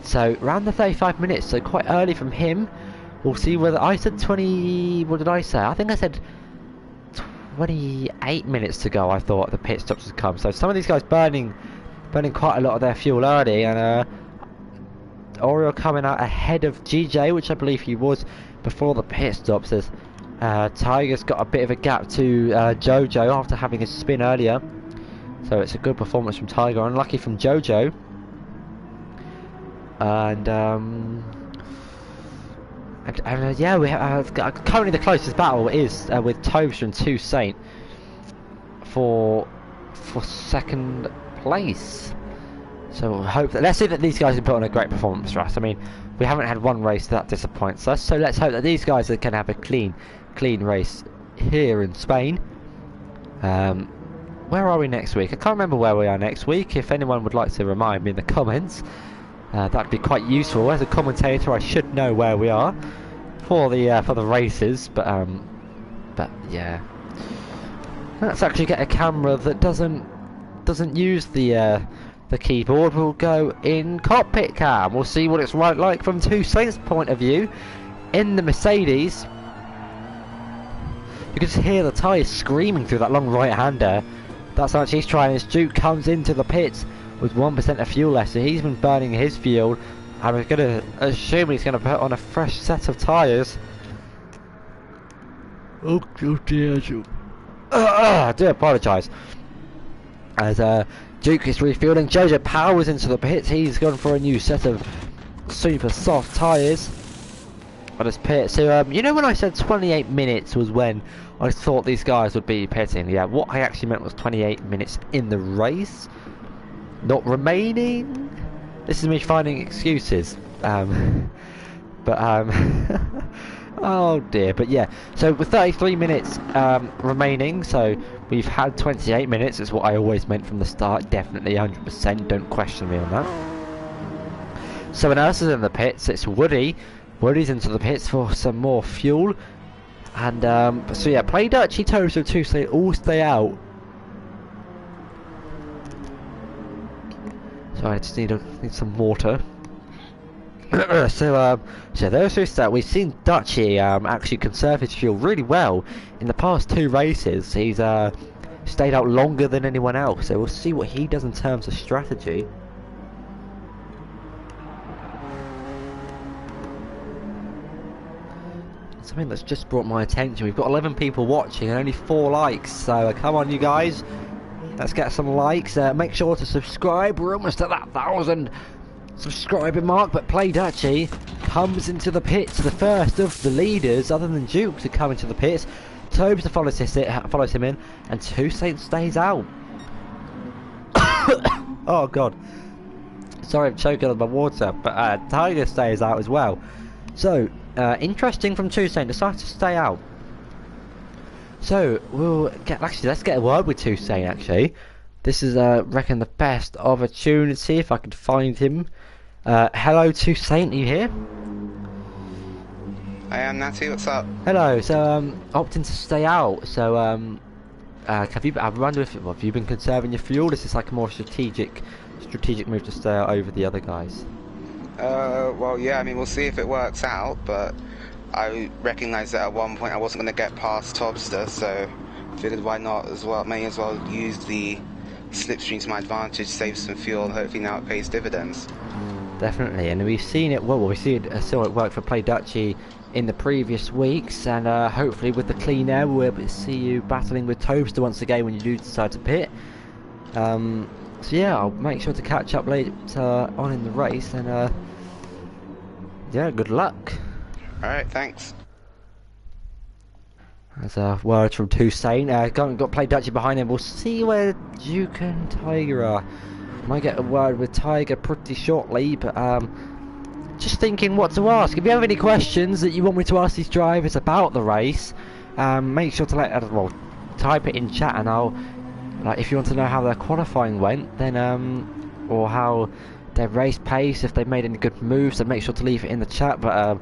So around the 35 minutes, so quite early from him. We'll see whether I said 20. What did I say? I think I said 28 minutes to go. I thought the pit stops would come. So some of these guys burning quite a lot of their fuel early, and Oriel coming out ahead of GJ, which I believe he was before the pit stops. As Tiger's got a bit of a gap to Jojo after having his spin earlier. So it's a good performance from Tiger. Unlucky from Jojo. And yeah, we have currently the closest battle is with Tobster and Saint for second place. So we'll hope that, let's see that these guys can put on a great performance for us. I mean, we haven't had one race that disappoints us, so let's hope that these guys can have a clean race here in Spain. Where are we next week? I can't remember where we are next week. If anyone would like to remind me in the comments, that'd be quite useful. As a commentator, I should know where we are for the races. But yeah, let's actually get a camera that doesn't use the keyboard. We'll go in cockpit cam. We'll see what it's like from Toussaint's point of view in the Mercedes. You can just hear the tyres screaming through that long right-hander. That's how much he's trying. As Duke comes into the pits with 1% of fuel left, so he's been burning his fuel. I'm going to assume he's going to put on a fresh set of tyres. Oh dear, Duke. I do apologise. As Duke is refueling, Jojo powers into the pits. He's gone for a new set of super soft tyres on his pit. So you know when I said 28 minutes was when I thought these guys would be pitting? Yeah, what I actually meant was 28 minutes in the race, not remaining. This is me finding excuses. Oh dear. But yeah, so with 33 minutes remaining, so we've had 28 minutes. Is what I always meant from the start. Definitely 100%. Don't question me on that. Someone else is in the pits. It's Woody. Woody's into the pits for some more fuel. And so yeah, Play Dutchy, Toaster, Tuesday all stay out. So I just need some water. So those who start, we've seen Dutchy actually conserve his fuel really well in the past 2 races. He's stayed out longer than anyone else, so we'll see what he does in terms of strategy. Something that's just brought my attention. We've got 11 people watching and only 4 likes, so come on you guys, let's get some likes. Make sure to subscribe. We're almost at that 1,000 subscriber mark. But Play Dutchy comes into the pits, the first of the leaders other than Duke to come into the pits. Tobes follows him in, and Toussaint stays out. Oh god, sorry, I'm choking on my water. But Tiger stays out as well. So interesting from Toussaint, decides to stay out. So let's get a word with Toussaint. Actually, this is reckon the best opportunity if I could find him. Hello Toussaint, are you here? I am, Natty, what's up? Hello. So opting to stay out. So I wonder if have you been conserving your fuel? This is like a more strategic move to stay out over the other guys. Well, yeah, I mean, we'll see if it works out, but I recognised that at one point I wasn't going to get past Tobster, so figured why not as well, may as well use the slipstream to my advantage, save some fuel, and hopefully now it pays dividends. Definitely, and we've seen it, saw it work for Play Dutchy in the previous weeks, and hopefully with the clean air we'll be able to see you battling with Tobster once again when you do decide to pit. So yeah, I'll make sure to catch up later on in the race, and yeah, good luck. Alright, thanks. There's a word from Toussaint. Got Play Dutchy behind him. We'll see where Duke and Tiger are. Might get a word with Tiger pretty shortly, but just thinking what to ask. If you have any questions that you want me to ask these drivers about the race, make sure to type it in chat, and I'll if you want to know how their qualifying went, then or how their race pace, if they've made any good moves, then make sure to leave it in the chat. But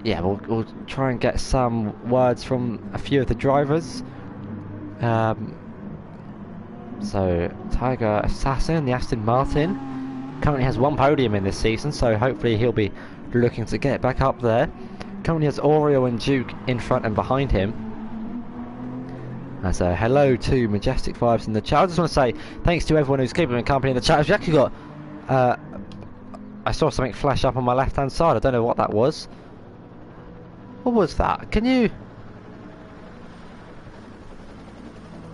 yeah, we'll try and get some words from a few of the drivers. So Tiger Assassin, the Aston Martin, currently has 1 podium in this season, so hopefully he'll be looking to get back up there. Currently has Oreo and Duke in front and behind him. So hello to Majestic Vibes in the chat. I just want to say thanks to everyone who's keeping me company in the chat. We've actually got I saw something flash up on my left hand side. I don't know what that was. What was that? Can you...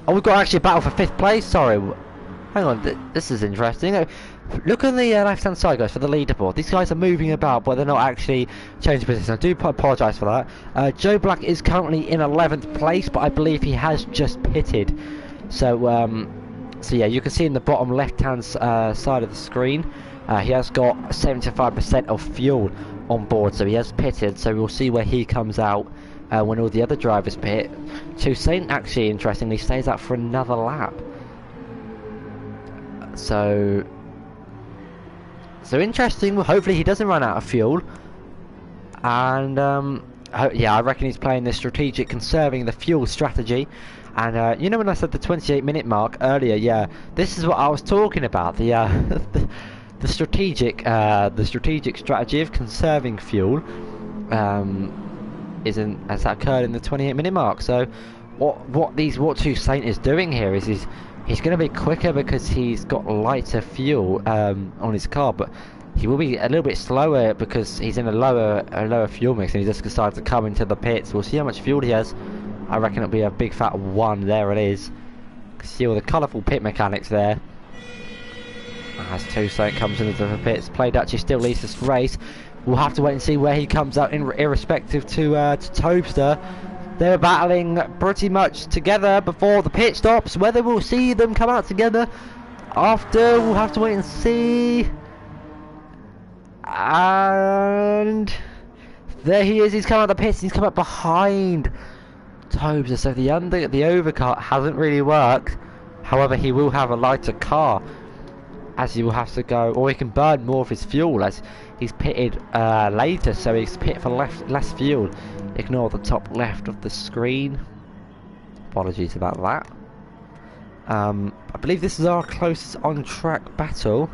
Oh, we've got actually a battle for 5th place. Sorry, hang on, this is interesting. Look on the left hand side, guys, for the leaderboard. These guys are moving about, but they're not actually changing position. I do apologise for that. Joe Black is currently in 11th place, but I believe he has just pitted. So So yeah, you can see in the bottom left-hand side of the screen, he has got 75% of fuel on board, so he has pitted. So we'll see where he comes out when all the other drivers pit. Toussaint actually, interestingly, stays out for another lap. So interesting. Well, hopefully he doesn't run out of fuel. And yeah, I reckon he's playing the strategic, conserving the fuel strategy. And you know, when I said the 28-minute mark earlier, yeah, this is what I was talking about. The the strategic strategy of conserving fuel has occurred in the 28-minute mark. So what Toussaint is doing here is he's going to be quicker because he's got lighter fuel on his car, but he will be a little bit slower because he's in a lower fuel mix, and he just decided to come into the pits. We'll see how much fuel he has. I reckon it'll be a big fat 1. There it is. See all the colourful pit mechanics there. As Toussaint comes into the pits, Played actually still leads this race. We'll have to wait and see where he comes out, irrespective to Tobster. They're battling pretty much together before the pit stops. Whether we'll see them come out together after, we'll have to wait and see. And there he is. He's come out of the pits. He's come up behind Tobster. So the overcut hasn't really worked. However, he will have a lighter car, as he will have to go, or he can burn more of his fuel as he's pitted later, so he's pitted for less fuel. Ignore the top left of the screen. Apologies about that. I believe this is our closest on-track battle,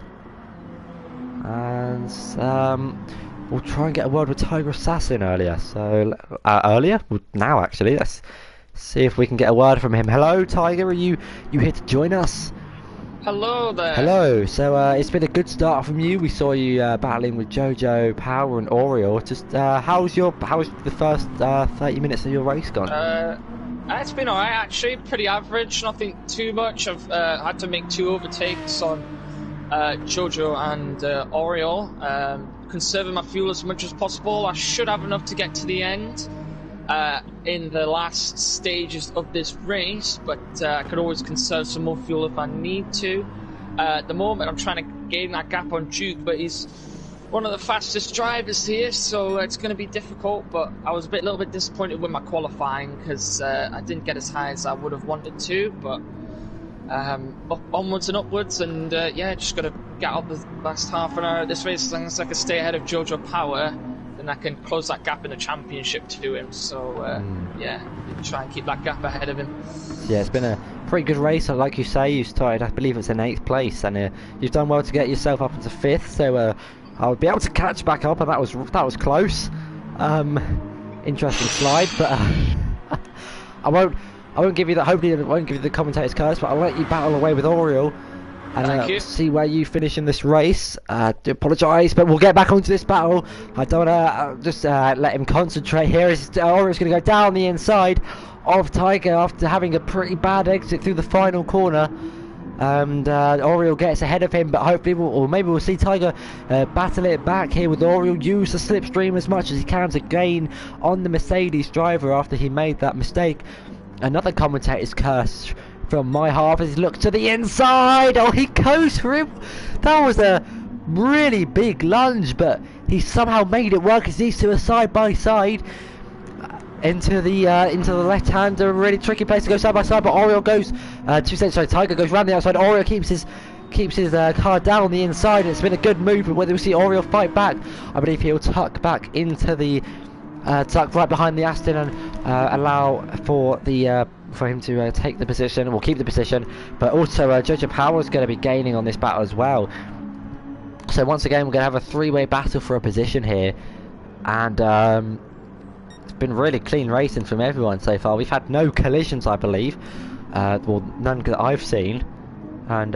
and we'll try and get a word with Tiger Assassin earlier. So now actually, let's see if we can get a word from him. Hello, Tiger. Are you here to join us? Hello there. Hello. So it's been a good start from you. We saw you battling with Jojo, Power, and Oriole. Just how's the first 30 minutes of your race gone? It's been alright actually. Pretty average. Nothing too much. I've had to make 2 overtakes on Jojo and Oriole. Conserving my fuel as much as possible. I should have enough to get to the end in the last stages of this race, but I could always conserve some more fuel if I need to. At the moment I'm trying to gain that gap on Duke, but he's one of the fastest drivers here, so it's going to be difficult. But I was a little bit disappointed with my qualifying because I didn't get as high as I would have wanted to, but onwards and upwards, and yeah, just got to get up the last half an hour of this race. As long as I can stay ahead of Jojo Power, then I can close that gap in the championship to him. So yeah, try and keep that gap ahead of him. Yeah, it's been a pretty good race. Like you say, you started, I believe it's in 8th place, and you've done well to get yourself up into 5th. So I'll be able to catch back up, and that was close. Interesting slide, but I won't give you that. Hopefully, I won't give you the commentator's curse, but I'll let you battle away with Oriole and see where you finish in this race. Do apologise, but we'll get back onto this battle. I don't want to just let him concentrate here. Oriole's going to go down the inside of Tiger after having a pretty bad exit through the final corner. And Oriole gets ahead of him, but hopefully maybe we'll see Tiger battle it back here with Oriole. Use the slipstream as much as he can to gain on the Mercedes driver after he made that mistake. Another commentator's curse from my half as he looks to the inside. Oh, he goes for him. That was a really big lunge, but he somehow made it work as these two are side by side into the left hand. A really tricky place to go side by side, but Oriole goes Tiger goes round the outside. Oriole keeps his car down on the inside. It's been a good move, but whether we see Oriole fight back, I believe he'll tuck back into the tuck right behind the Aston and allow for him to take the position, or keep the position. But also Jojo Power is going to be gaining on this battle as well. So once again we're going to have a 3-way battle for a position here, and it's been really clean racing from everyone so far. We've had no collisions, I believe, well, none that I've seen, and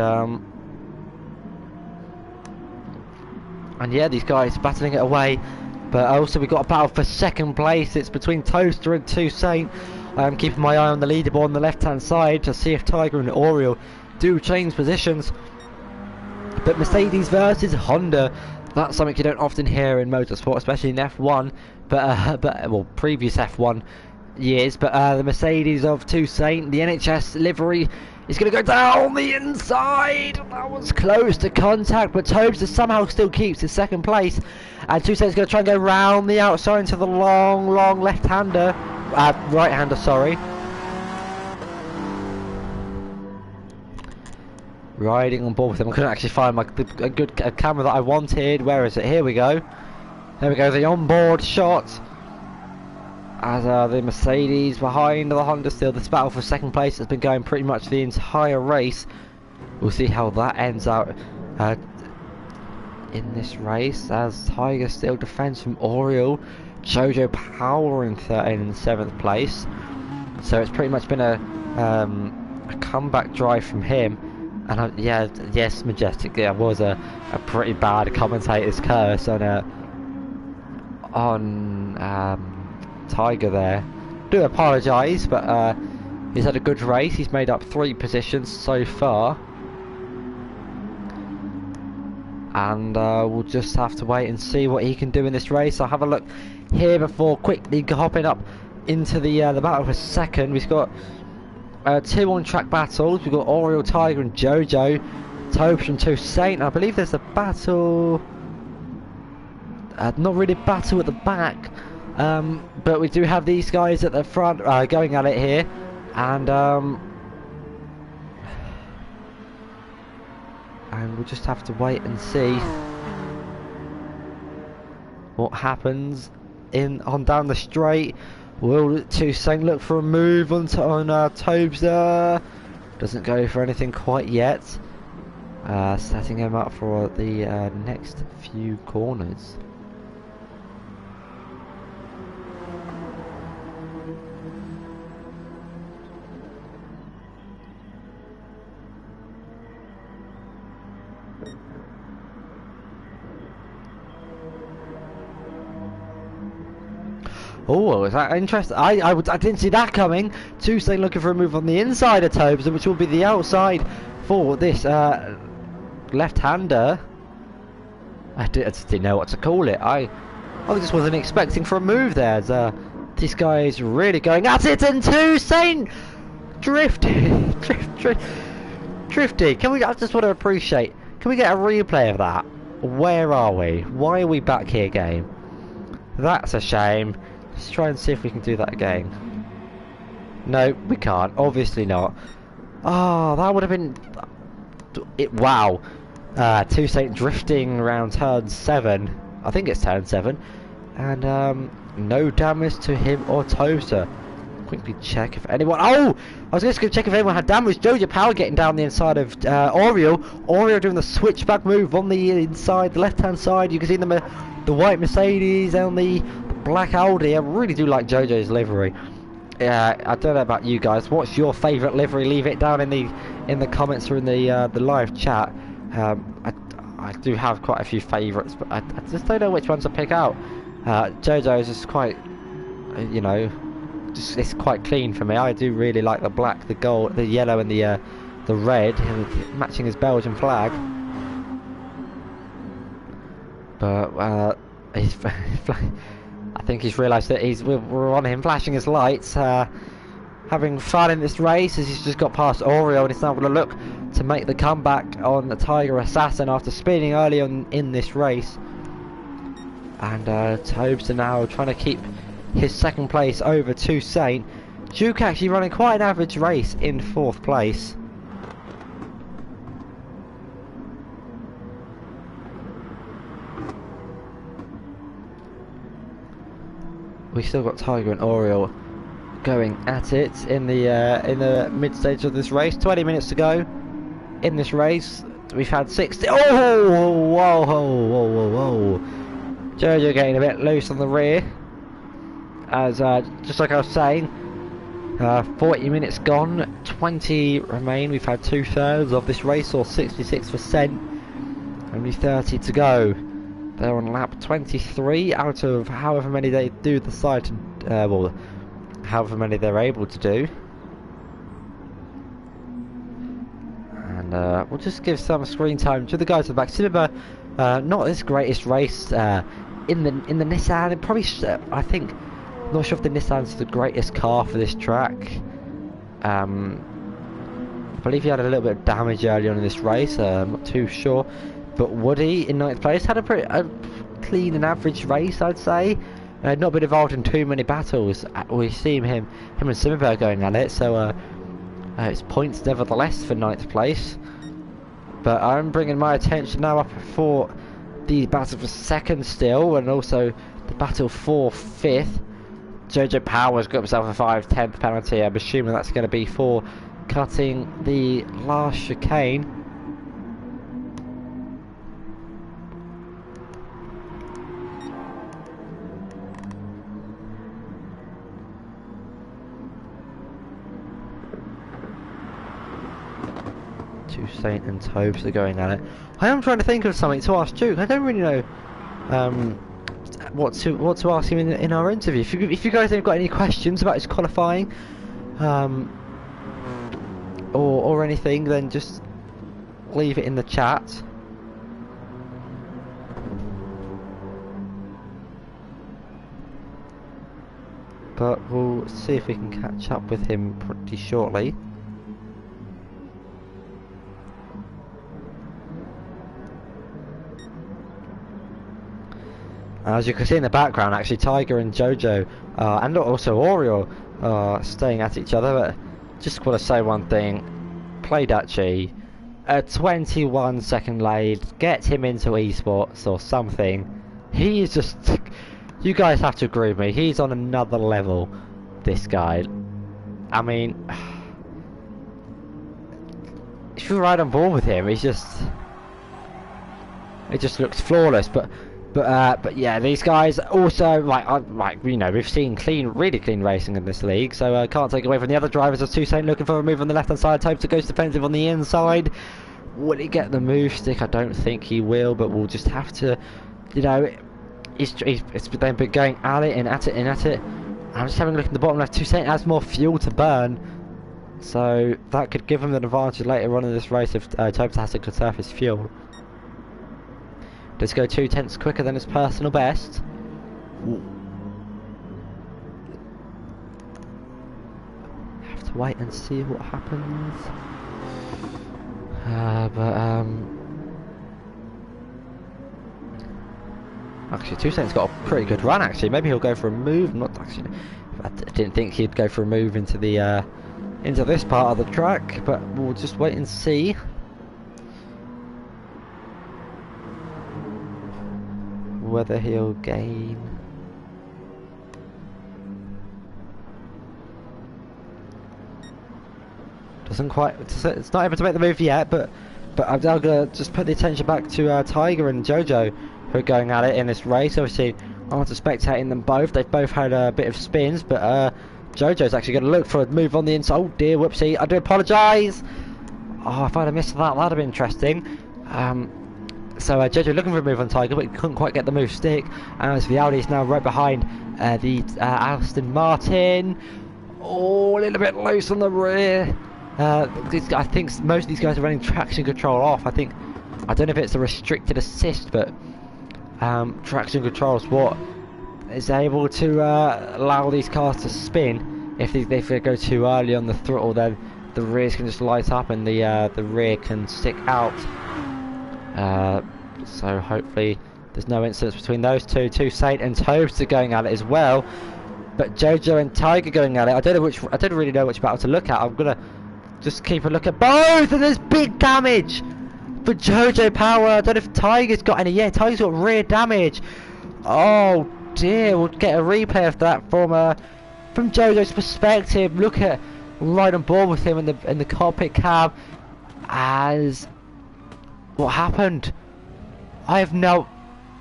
yeah, these guys battling it away. But also we've got a battle for 2nd place. It's between Toaster and Toussaint. I'm keeping my eye on the leaderboard on the left hand side to see if Tiger and Oriole do change positions. But Mercedes versus Honda, that's something you don't often hear in motorsport, especially in F1. But well, previous F1 years, but the Mercedes of Toussaint, the NHS livery, is going to go down the inside. That was close to contact, but Tobes somehow still keeps his second place. And Toussaint's going to try and go round the outside into the long left-hander, right-hander, sorry. Riding on board with them. I couldn't actually find a good camera that I wanted. Where is it? Here we go. There we go, the onboard shot. As the Mercedes behind the Honda still. This battle for second place has been going pretty much the entire race. We'll see how that ends out in this race, as Tiger still defends from Oriole. Jojo Power in 7th place. So it's pretty much been a comeback drive from him. And yes, Majestic, there was a pretty bad commentator's curse on Tiger there. Do apologise, but he's had a good race. He's made up 3 positions so far, and we'll just have to wait and see what he can do in this race. I'll have a look here before quickly hopping up into the battle for second. We've got 2 on-track battles. We've got Oriole, Tiger, and Jojo. Tobes and Toussaint. I believe there's a battle. Not really battle at the back. But we do have these guys at the front going at it here, and we'll just have to wait and see what happens on down the straight. Will Toussaint look for a move on Tobes? Doesn't go for anything quite yet. Setting him up for the next few corners. Oh, is that interesting? I didn't see that coming. Toussaint looking for a move on the inside of Tobes, which will be the outside for this left-hander. I just didn't know what to call it. I just wasn't expecting for a move there. As, this guy is really going at it, and Toussaint drifting. Can we? I just want to appreciate. Can we get a replay of that? Where are we? Why are we back here, game? That's a shame. Let's try and see if we can do that again. No, we can't. Obviously not. Oh, that would have been... Wow. Toussaint drifting around turn 7. I think it's turn 7. And no damage to him or Toaster. Quickly check if anyone... Oh! I was just going to check if anyone had damage. Jojo Power getting down the inside of Oriole. Oriole doing the switchback move on the inside, the left-hand side. You can see the white Mercedes and the black Audi. I really do like Jojo's livery. I don't know about you guys. What's your favourite livery? Leave it down in the comments or in the live chat. I do have quite a few favourites, but I just don't know which ones to pick out. Jojo's is quite, you know, it's quite clean for me. I do really like the black, the gold, the yellow, and the red, matching his Belgian flag. But he's I think he's realised that we're on him, flashing his lights, having fun in this race, as he's just got past Oriole, and he's now going to look to make the comeback on the Tiger Assassin after spinning early on in this race. And Tobes are now trying to keep his second place over Toussaint. Duke actually running quite an average race in 4th place. We still got Tiger and Oriole going at it in the mid stage of this race. 20 minutes to go in this race. We've had 60. Oh, whoa! Jojo getting a bit loose on the rear. As just like I was saying, 40 minutes gone, 20 remain. We've had 2/3 of this race, or 66%. Only 30 to go. They're on lap 23 out of however many they do decide to, well, however many they're able to do. And we'll just give some screen time to the guys at the back. Cinema, not his greatest race in the Nissan. It probably, I think, not sure if the Nissan's the greatest car for this track. I believe he had a little bit of damage early on in this race, I'm not too sure. But Woody in 9th place had a clean and average race, I'd say. Not been involved in too many battles. We've seen him and Simmerberg going at it, so it's points nevertheless for 9th place. But I'm bringing my attention now up for the battle for 2nd still, and also the battle for 5th. Jojo Power's got himself a 5/10 penalty. I'm assuming that's going to be for cutting the last chicane. Saint and Tobes are going at it. I am trying to think of something to ask Duke. I don't really know what to ask him in our interview. If you guys have got any questions about his qualifying, or anything, then just leave it in the chat. But we'll see if we can catch up with him pretty shortly. As you can see in the background, actually, Tiger and Jojo, and also Oriole, are staying at each other. But just want to say one thing: play Dachi, a 21-second lead, get him into esports or something. He is just, you guys have to agree with me, he's on another level, this guy. I mean, if you ride on board with him, it just looks flawless. But yeah, these guys also, like you know, we've seen really clean racing in this league, so can't take away from the other drivers. As Toussaint looking for a move on the left hand side, hopes it goes defensive on the inside. Will he get the move stick? I don't think he will, but we'll just have to, you know, it's they've been going at it and at it and at it. I'm just having a look at the bottom left. Toussaint has more fuel to burn, so that could give him an advantage later on in this race if Tobes has to conserve his fuel. Does go 0.2 quicker than his personal best. Have to wait and see what happens. Actually, Toussaint's got a pretty good run. Actually, maybe he'll go for a move. Not actually. I didn't think he'd go for a move into the into this part of the track, but we'll just wait and see. Whether he'll gain. Doesn't quite. It's not able to make the move yet, but I'm now gonna just put the attention back to Tiger and Jojo, who are going at it in this race. Obviously, I want to spectating them both. They've both had a bit of spins, but Jojo's actually going to look for a move on the inside. Oh dear, whoopsie! I do apologise. Oh, if I'd have missed that, that'd have been interesting. So Jojo looking for a move on Tiger, but he couldn't quite get the move stick. And as Vialdi is now right behind the Aston Martin. Oh, a little bit loose on the rear. I think most of these guys are running traction control off. I don't know if it's a restricted assist, but traction control is what is able to allow these cars to spin. If they go too early on the throttle, then the rears can just light up and the rear can stick out. So hopefully there's no incidents between those two. Toussaint and Tobes are going at it as well, but Jojo and Tiger going at it. I don't really know which battle to look at. I'm gonna just keep a look at both, and there's big damage for Jojo Power. I don't know if Tiger's got any. Yeah, Tiger's got rear damage. Oh dear, we'll get a replay of that from Jojo's perspective. Look at right on board with him in the cockpit cab. As what happened? I have no.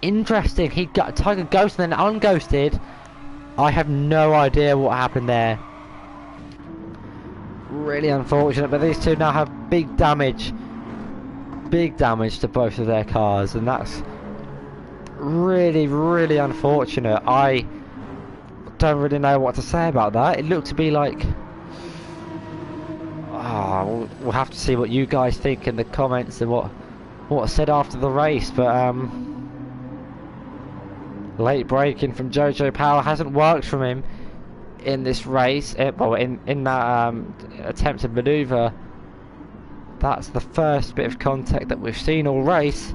Interesting. He got Tiger ghosted and then unghosted. I have no idea what happened there. Really unfortunate, but these two now have big damage to both of their cars, and that's really unfortunate. I don't really know what to say about that. It looked to be like, we'll have to see what you guys think in the comments and what's said after the race. But late braking from Jojo Power hasn't worked from him. in this race. Well, in that attempted manoeuvre, that's the first bit of contact that we've seen all race.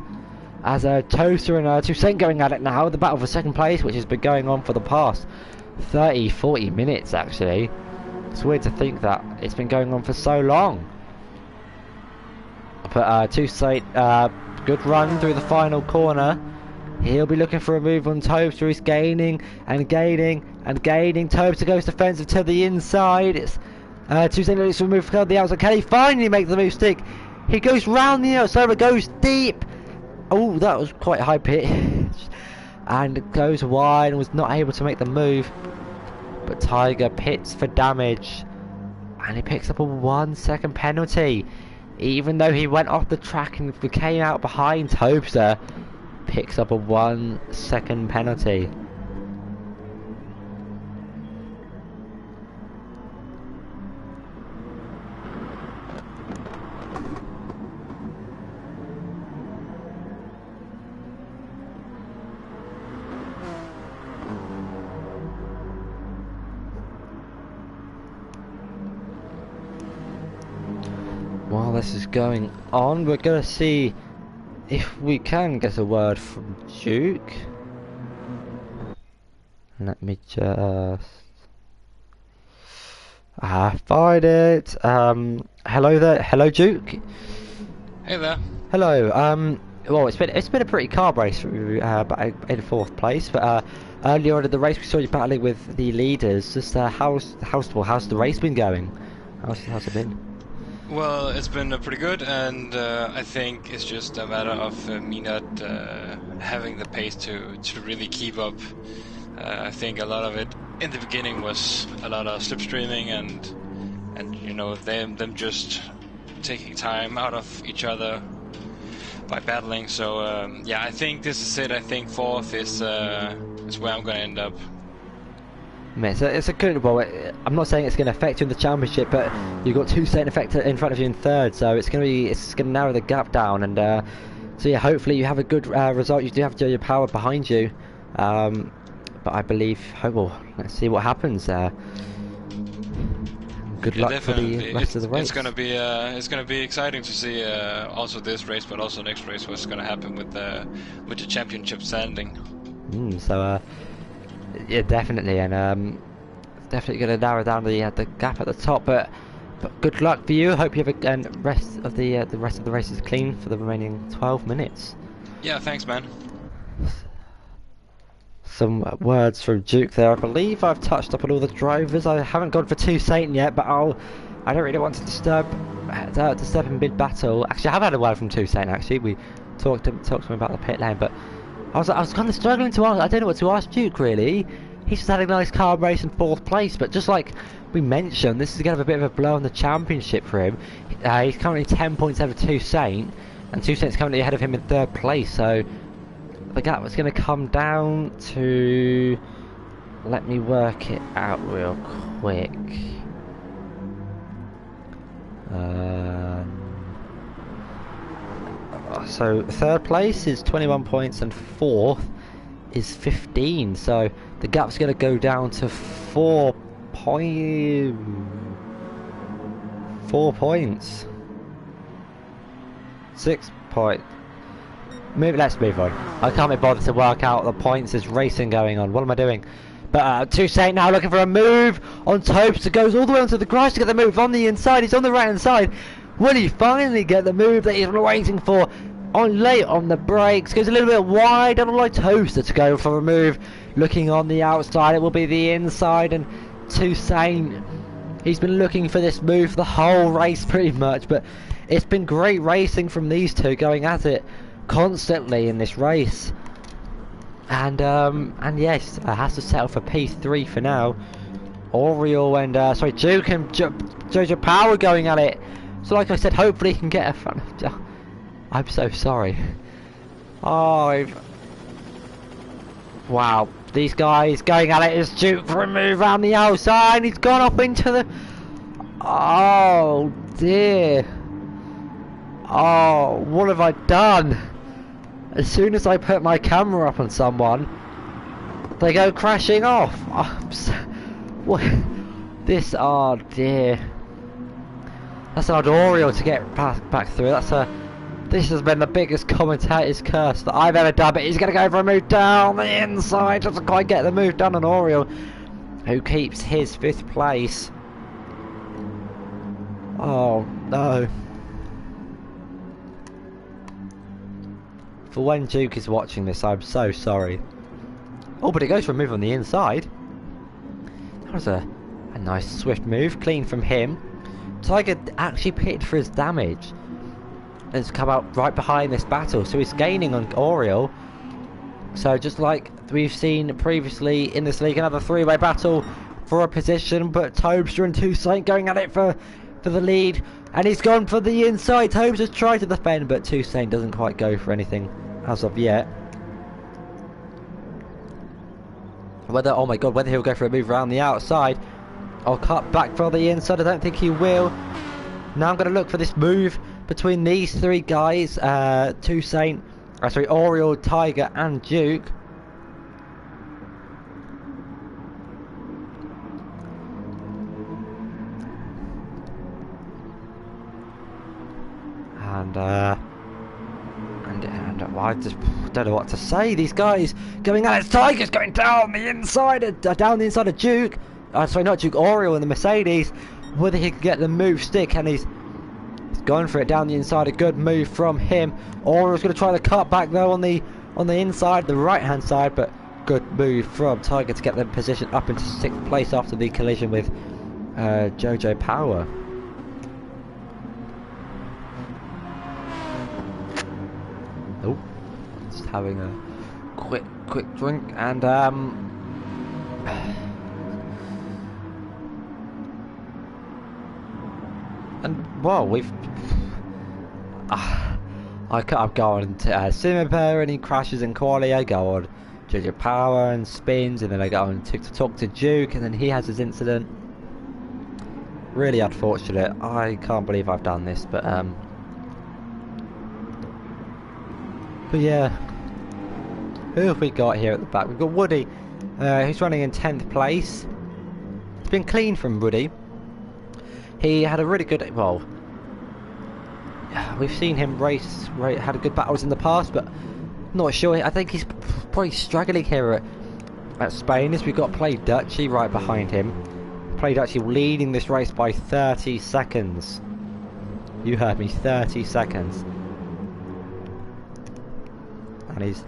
As Toaster and Toussaint going at it now, the battle for second place, which has been going on for the past 30-40 minutes actually. It's weird to think that it's been going on for so long. But Toussaint, good run through the final corner. He'll be looking for a move on Toaster. He's gaining and gaining and gaining. Toaster goes defensive to the inside. It's Toussaint looks for a move to the outside. Can he finally make the move stick? He goes round the outside but goes deep. Oh, that was quite high pitch. And goes wide and was not able to make the move. But Tiger pits for damage. And he picks up a 1 second penalty. Even though he went off the track and came out behind Toaster, picks up a 1 second penalty. While this is going on, we're going to see if we can get a word from Duke. Let me just find it. Hello there. Hello, Duke. Hey there. Hello. Well, it's been a pretty car race in 4th place, but earlier on in the race we saw you battling with the leaders. Just how's the race been going? How's it been? Well, it's been pretty good, and I think it's just a matter of me not having the pace to really keep up. I think a lot of it in the beginning was a lot of slipstreaming and you know them just taking time out of each other by battling. So yeah, I think this is it. I think 4th is where I'm going to end up. It's a good. Well, I'm not saying it's going to affect you in the championship, but you've got Toussaint in front of you in 3rd, so it's going to narrow the gap down. And so yeah, hopefully you have a good result. You do have your power behind you, but I believe. Well, let's see what happens. Good luck for the rest of the race. It's going to be exciting to see also this race, but also next race what's going to happen with the championship standing. So. Yeah, definitely, and definitely going to narrow down the gap at the top. But good luck for you. Hope you have a rest of the rest of the race is clean for the remaining 12 minutes. Yeah, thanks, man. Some words from Duke there. I believe I've touched up on all the drivers. I haven't gone for Toussaint yet, but I don't really want to disturb him mid-battle. Actually, I have had a word from Toussaint. Actually, we talked to him about the pit lane, but. I was kind of struggling to ask. I don't know what to ask Duke really. He's just had a nice car race in 4th place, but just like we mentioned, this is going to have a bit of a blow on the championship for him. He's currently 10 points over Toussaint, and Toussaint's currently ahead of him in 3rd place. So the gap was going to come down to. Let me work it out real quick. So 3rd place is 21 points and 4th is 15. So the gap's going to go down to 4 points. 6 points. Let's move on. I can't be bothered to work out the points. There's racing going on. What am I doing? But Toussaint now looking for a move on Toaster. Goes all the way onto the grass to get the move on the inside. He's on the right hand side. Will he finally get the move that he's been waiting for? Late on the brakes, goes a little bit wide, and like Toaster to go for a move. Looking on the outside, it will be the inside, and Toussaint, he's been looking for this move the whole race pretty much, but it's been great racing from these two, going at it constantly in this race. And yes, has to settle for P3 for now. Oriole and Duke and Jojo Power going at it. So like I said, hopefully he can get a front. I'm so sorry. Oh, wow. These guys going at it as Duke for a move around the outside. He's gone up into the. Oh dear. Oh, what have I done? As soon as I put my camera up on someone, they go crashing off. What? This, oh dear. That's an odd Oriole to get back through. This has been the biggest commentator's curse that I've ever done, but he's going to go for a move down the inside. Doesn't quite get the move done on Oriole, who keeps his 5th place. Oh no. For when Duke is watching this, I'm so sorry. Oh, but it goes for a move on the inside. That was a nice swift move, clean from him. Tiger actually pitted for his damage. And it's come out right behind this battle, so he's gaining on Oriole. So just like we've seen previously in this league, another 3-way battle for a position, but Tobster and Toussaint going at it for the lead, and he's gone for the inside. Tobster's tried to defend, but Toussaint doesn't quite go for anything as of yet. Whether, oh my god, whether he'll go for a move around the outside or cut back for the inside, I don't think he will. Now I'm going to look for this move between these 3 guys, Toussaint, Oriole, Tiger and Duke. And I just don't know what to say. These guys going at it. Tiger's going down the inside of Duke. Sorry, not Duke, Oriole in the Mercedes. Whether he can get the move stick, and he's going for it down the inside. A good move from him. Oriole's going to try the cut back though on the inside, the right hand side, but good move from Tiger to get the position up into 6th place after the collision with Jojo Power. Oh, just having a quick drink, and well, we've I go on to Simmer and he crashes in quali. I go on Jojo Power and spins, and then I go on to talk to Duke, and then he has his incident. Really unfortunate. I can't believe I've done this, but yeah. Who have we got here at the back? We've got Woody, who's running in 10th place. It's been clean from Woody. He had a really good, well, we've seen him had good battles in the past, but not sure. I think he's probably struggling here at Spain, as we've got Play Dutchy right behind him. Play Dutchy leading this race by 30 seconds. You heard me, 30 seconds. And he's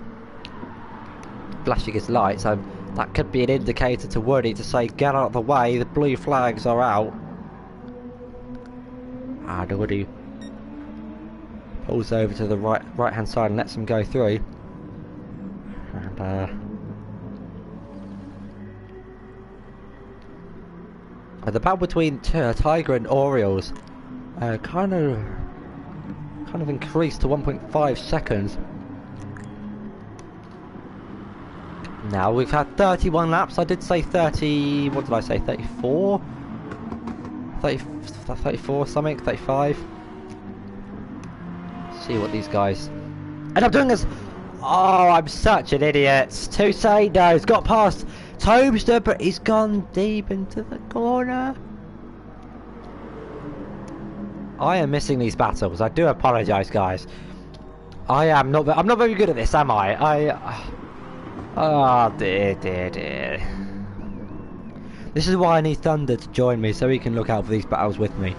flashing his lights, so that could be an indicator to Woody to say, get out of the way, the blue flags are out. And Woody pulls over to the right hand side and lets him go through. And the battle between Tiger and Orioles kind of increased to 1.5 seconds. Now we've had 31 laps. I did say 30. What did I say? 34. 34 something. 35. See what these guys end up doing. Is oh, I'm such an idiot. Toussaint knows, got past Tobster, but he's gone deep into the corner. I am missing these battles. I do apologise, guys. I'm not very good at this, am I? Oh dear. This is why I need Thunder to join me, so he can look out for these battles with me.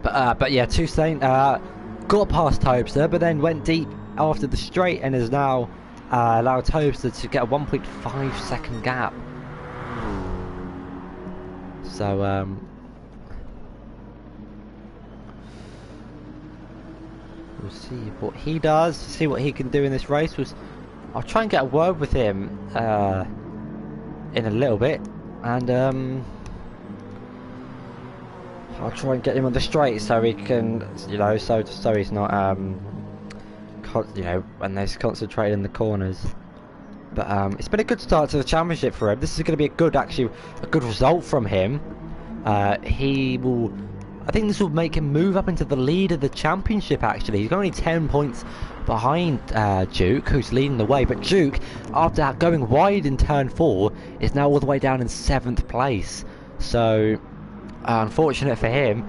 But yeah, Toussaint got past Tobster, but then went deep after the straight, and has now allowed Tobster to get a 1.5 second gap. So we'll see what he does, see what he can do in this race. I'll try and get a word with him in a little bit, and I'll try and get him on the straight so he can, you know, so he's not, you know, when he's concentrating in the corners. But it's been a good start to the championship for him. This is going to be a good result from him. He will I think this will make him move up into the lead of the championship, actually. He's only 10 points behind Duke, who's leading the way. But Duke, after going wide in turn 4, is now all the way down in 7th place. So, unfortunate for him,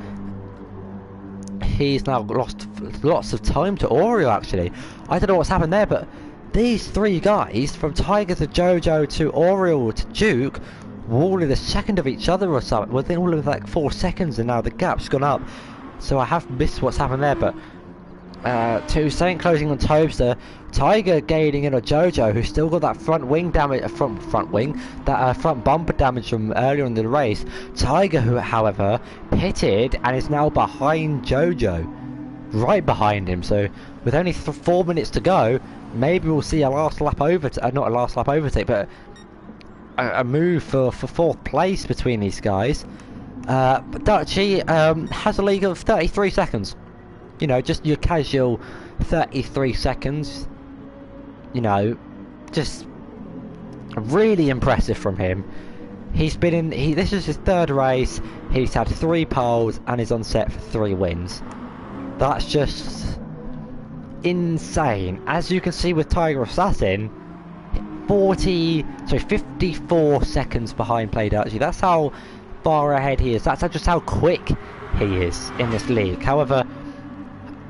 he's now lost lots of time to Oriole, actually. I don't know what's happened there, but these 3 guys, from Tiger to Jojo to Oriole to Duke, were all in a second of each other or something. Well, they're all in like 4 seconds, and now the gap's gone up. So I have missed what's happened there, but Toussaint closing on Tobster, Tiger gaining in on Jojo, who's still got that front wing damage, front bumper damage from earlier in the race. Tiger, who however pitted and is now behind Jojo, right behind him. So with only 4 minutes to go, maybe we'll see a last lap overtake, not a last lap overtake, but a move for 4th place between these guys. But Dutchy has a lead of 33 seconds. You know, just your casual 33 seconds. You know, just really impressive from him. He's been in. This is his 3rd race. He's had 3 poles and is on set for 3 wins. That's just insane. As you can see with Tiger Assassin, 54 seconds behind Play Dutchy. That's how far ahead he is. That's just how quick he is in this league. However,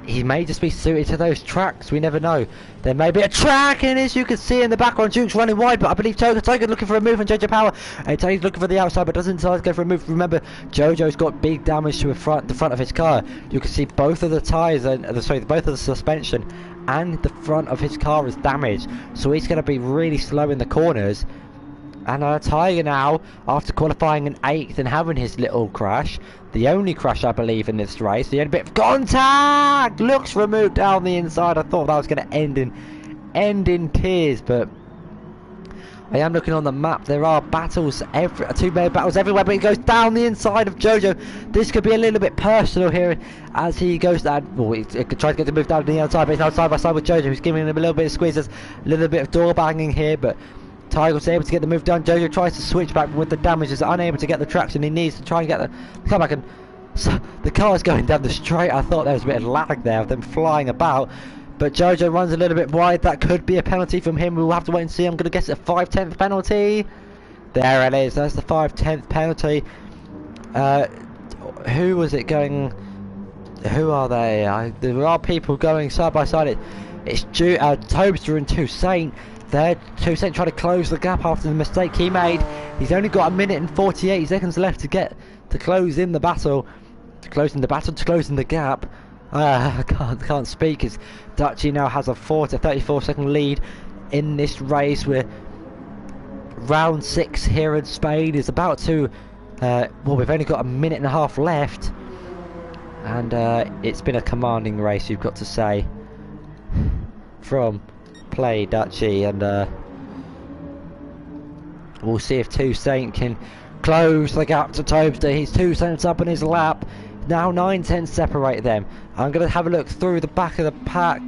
he may just be suited to those tracks. We never know. There may be a track, and as you can see in the background, Duke's running wide, but I believe Tiger's looking for a move on Jojo Power. And Tiger's looking for the outside, but doesn't decide to go for a move. Remember, Jojo's got big damage to the front of his car. You can see both of the tyres, both of the suspension and the front of his car is damaged. So he's going to be really slow in the corners. And Tiger now, after qualifying in 8th and having his little crash, the only crash I believe in this race, the only bit of contact, looks removed down the inside. I thought that was going to end in tears, but I am looking on the map. There are battles, 2-man battles everywhere, but he goes down the inside of Jojo. This could be a little bit personal here as he goes down. Well, he tries to get the move down the outside, but he's now side by side with Jojo, who's giving him a little bit of squeeze. There's a little bit of door banging here, but Tiger was able to get the move done. Jojo tries to switch back with the damage, is unable to get the traction he needs to try and get the come back, and so the car is going down the straight. I thought there was a bit of lag there of them flying about, but Jojo runs a little bit wide. That could be a penalty from him. We'll have to wait and see. I'm going to guess a 5/10 penalty. There it is. That's the 5/10 penalty. Who was it going? Who are they? There are people going side by side. It's Tobster and Toussaint. There, Toussaint trying to close the gap after the mistake he made. He's only got 1 minute and 48 seconds left to close in the battle, to close in the gap. I can't speak. As Dutchy now has a 34 second lead in this race. We're round 6 here in Spain is about to. Well, we've only got 1.5 minutes left, and it's been a commanding race, you've got to say, from Play Dutchy, and we'll see if Toussaint can close the gap to Tobster. He's 2 cents up in his lap. Now 9 tenths separate them. I'm going to have a look through the back of the pack.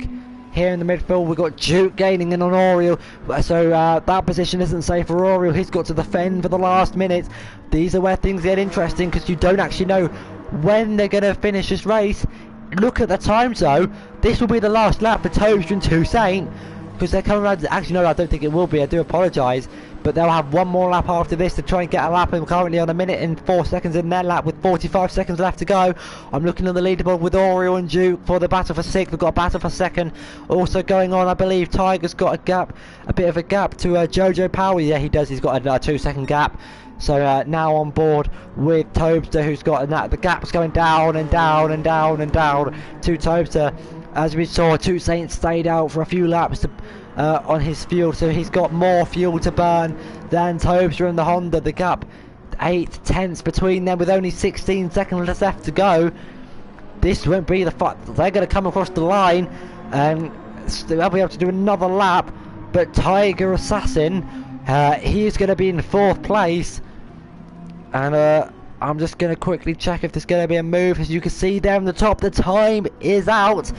Here in the midfield, we've got Duke gaining in on Oriole. So that position isn't safe for Oriole. He's got to defend for the last minute. These are where things get interesting, because you don't actually know when they're going to finish this race. Look at the times though. This will be the last lap for Tobster and Toussaint, because they're coming around. Actually, no, I don't think it will be. I do apologise. But they'll have one more lap after this to try and get a lap. I'm currently on 1 minute and 4 seconds in their lap with 45 seconds left to go. I'm looking on the leaderboard with Oriole and Duke for the battle for 6th. We've got a battle for 2nd. Also going on, I believe Tiger's got a gap, a bit of a gap to Jojo Power. Yeah, he does. He's got a 2 second gap. So now on board with Tobster, who's got the gap's going down and down and down and down to Tobster. As we saw, Toussaint stayed out for a few laps to, on his fuel, so he's got more fuel to burn than Tobster and the Honda. The gap 8 tenths between them with only 16 seconds left to go. This won't be the fight. They're going to come across the line and they'll be able to do another lap, but Tiger Assassin, he is going to be in 4th place, and I'm just going to quickly check if there's going to be a move. As you can see there on the top, the time is out.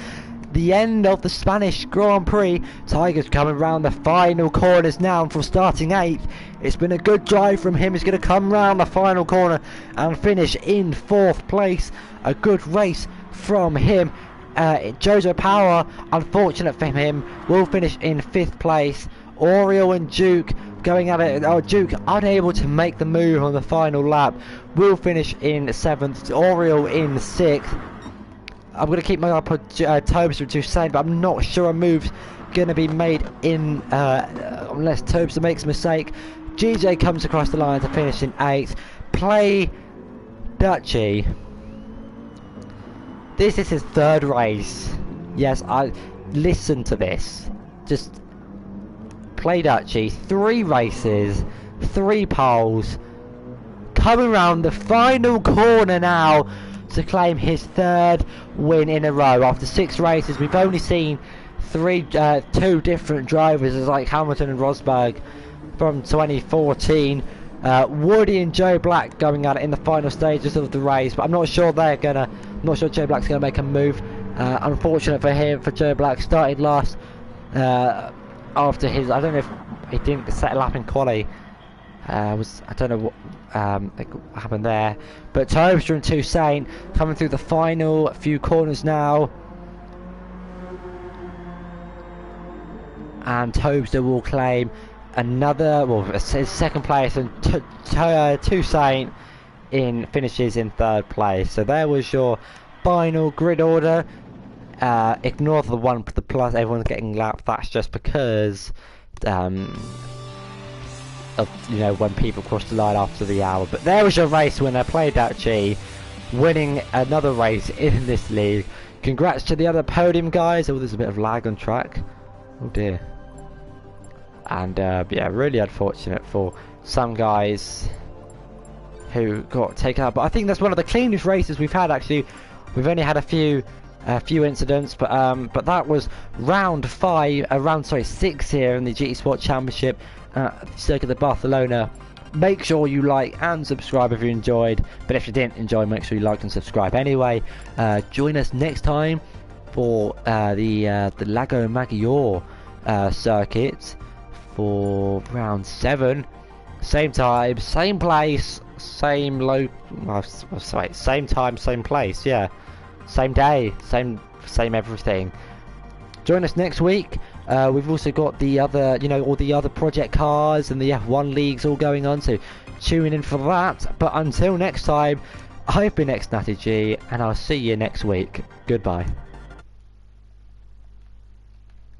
the end of the Spanish Grand Prix. Tiger's coming round the final corners now from starting 8th. It's been a good drive from him. He's going to come round the final corner and finish in 4th place. A good race from him. Jojo Power, unfortunate for him, will finish in 5th place. Oriole and Duke going at it. Oh, Duke unable to make the move on the final lap, will finish in 7th. Oriole in 6th. I'm going to keep my eye on Tobster to say, but I'm not sure a move's going to be made in unless Tobster makes a mistake. GJ comes across the line to finish in 8th. Play Dutchy. This is his 3rd race. Yes, I listen to this. Just Play Dutchy. 3 races, 3 poles. Coming around the final corner now to claim his 3rd win in a row. After 6 races, we've only seen 2 different drivers, like Hamilton and Rosberg from 2014. Woody and Joe Black going at it in the final stages of the race, but I'm not sure Joe Black's gonna make a move. Unfortunate for him, for Joe Black started last after his, I don't know if he didn't set a lap in quali. I don't know what happened there, but Tobster and Toussaint coming through the final few corners now, and Tobster will claim another, well, his 2nd place, and Toussaint finishes in 3rd place. So there was your final grid order. Ignore the one for the plus, everyone's getting lapped. That's just because of, you know, when people cross the line after the hour. But there was your race winner, Play Dutchy, winning another race in this league. Congrats to the other podium guys. Oh, there's a bit of lag on track. Oh dear. And yeah, really unfortunate for some guys who got taken out. But I think that's one of the cleanest races we've had, actually. We've only had a few incidents, but that was round 6 here in the GT Sport Championship at the Circuit of Barcelona. Make sure you like and subscribe if you enjoyed, but if you didn't enjoy, make sure you like and subscribe anyway. Join us next time for the Lago Maggiore circuit for round 7. Same time, same place, same same time, same place. Yeah, same day, same everything. Join us next week. We've also got the other, you know, all the other project cars and the F1 leagues all going on, so tune in for that. But until next time, I've been X Natty G, and I'll see you next week. Goodbye.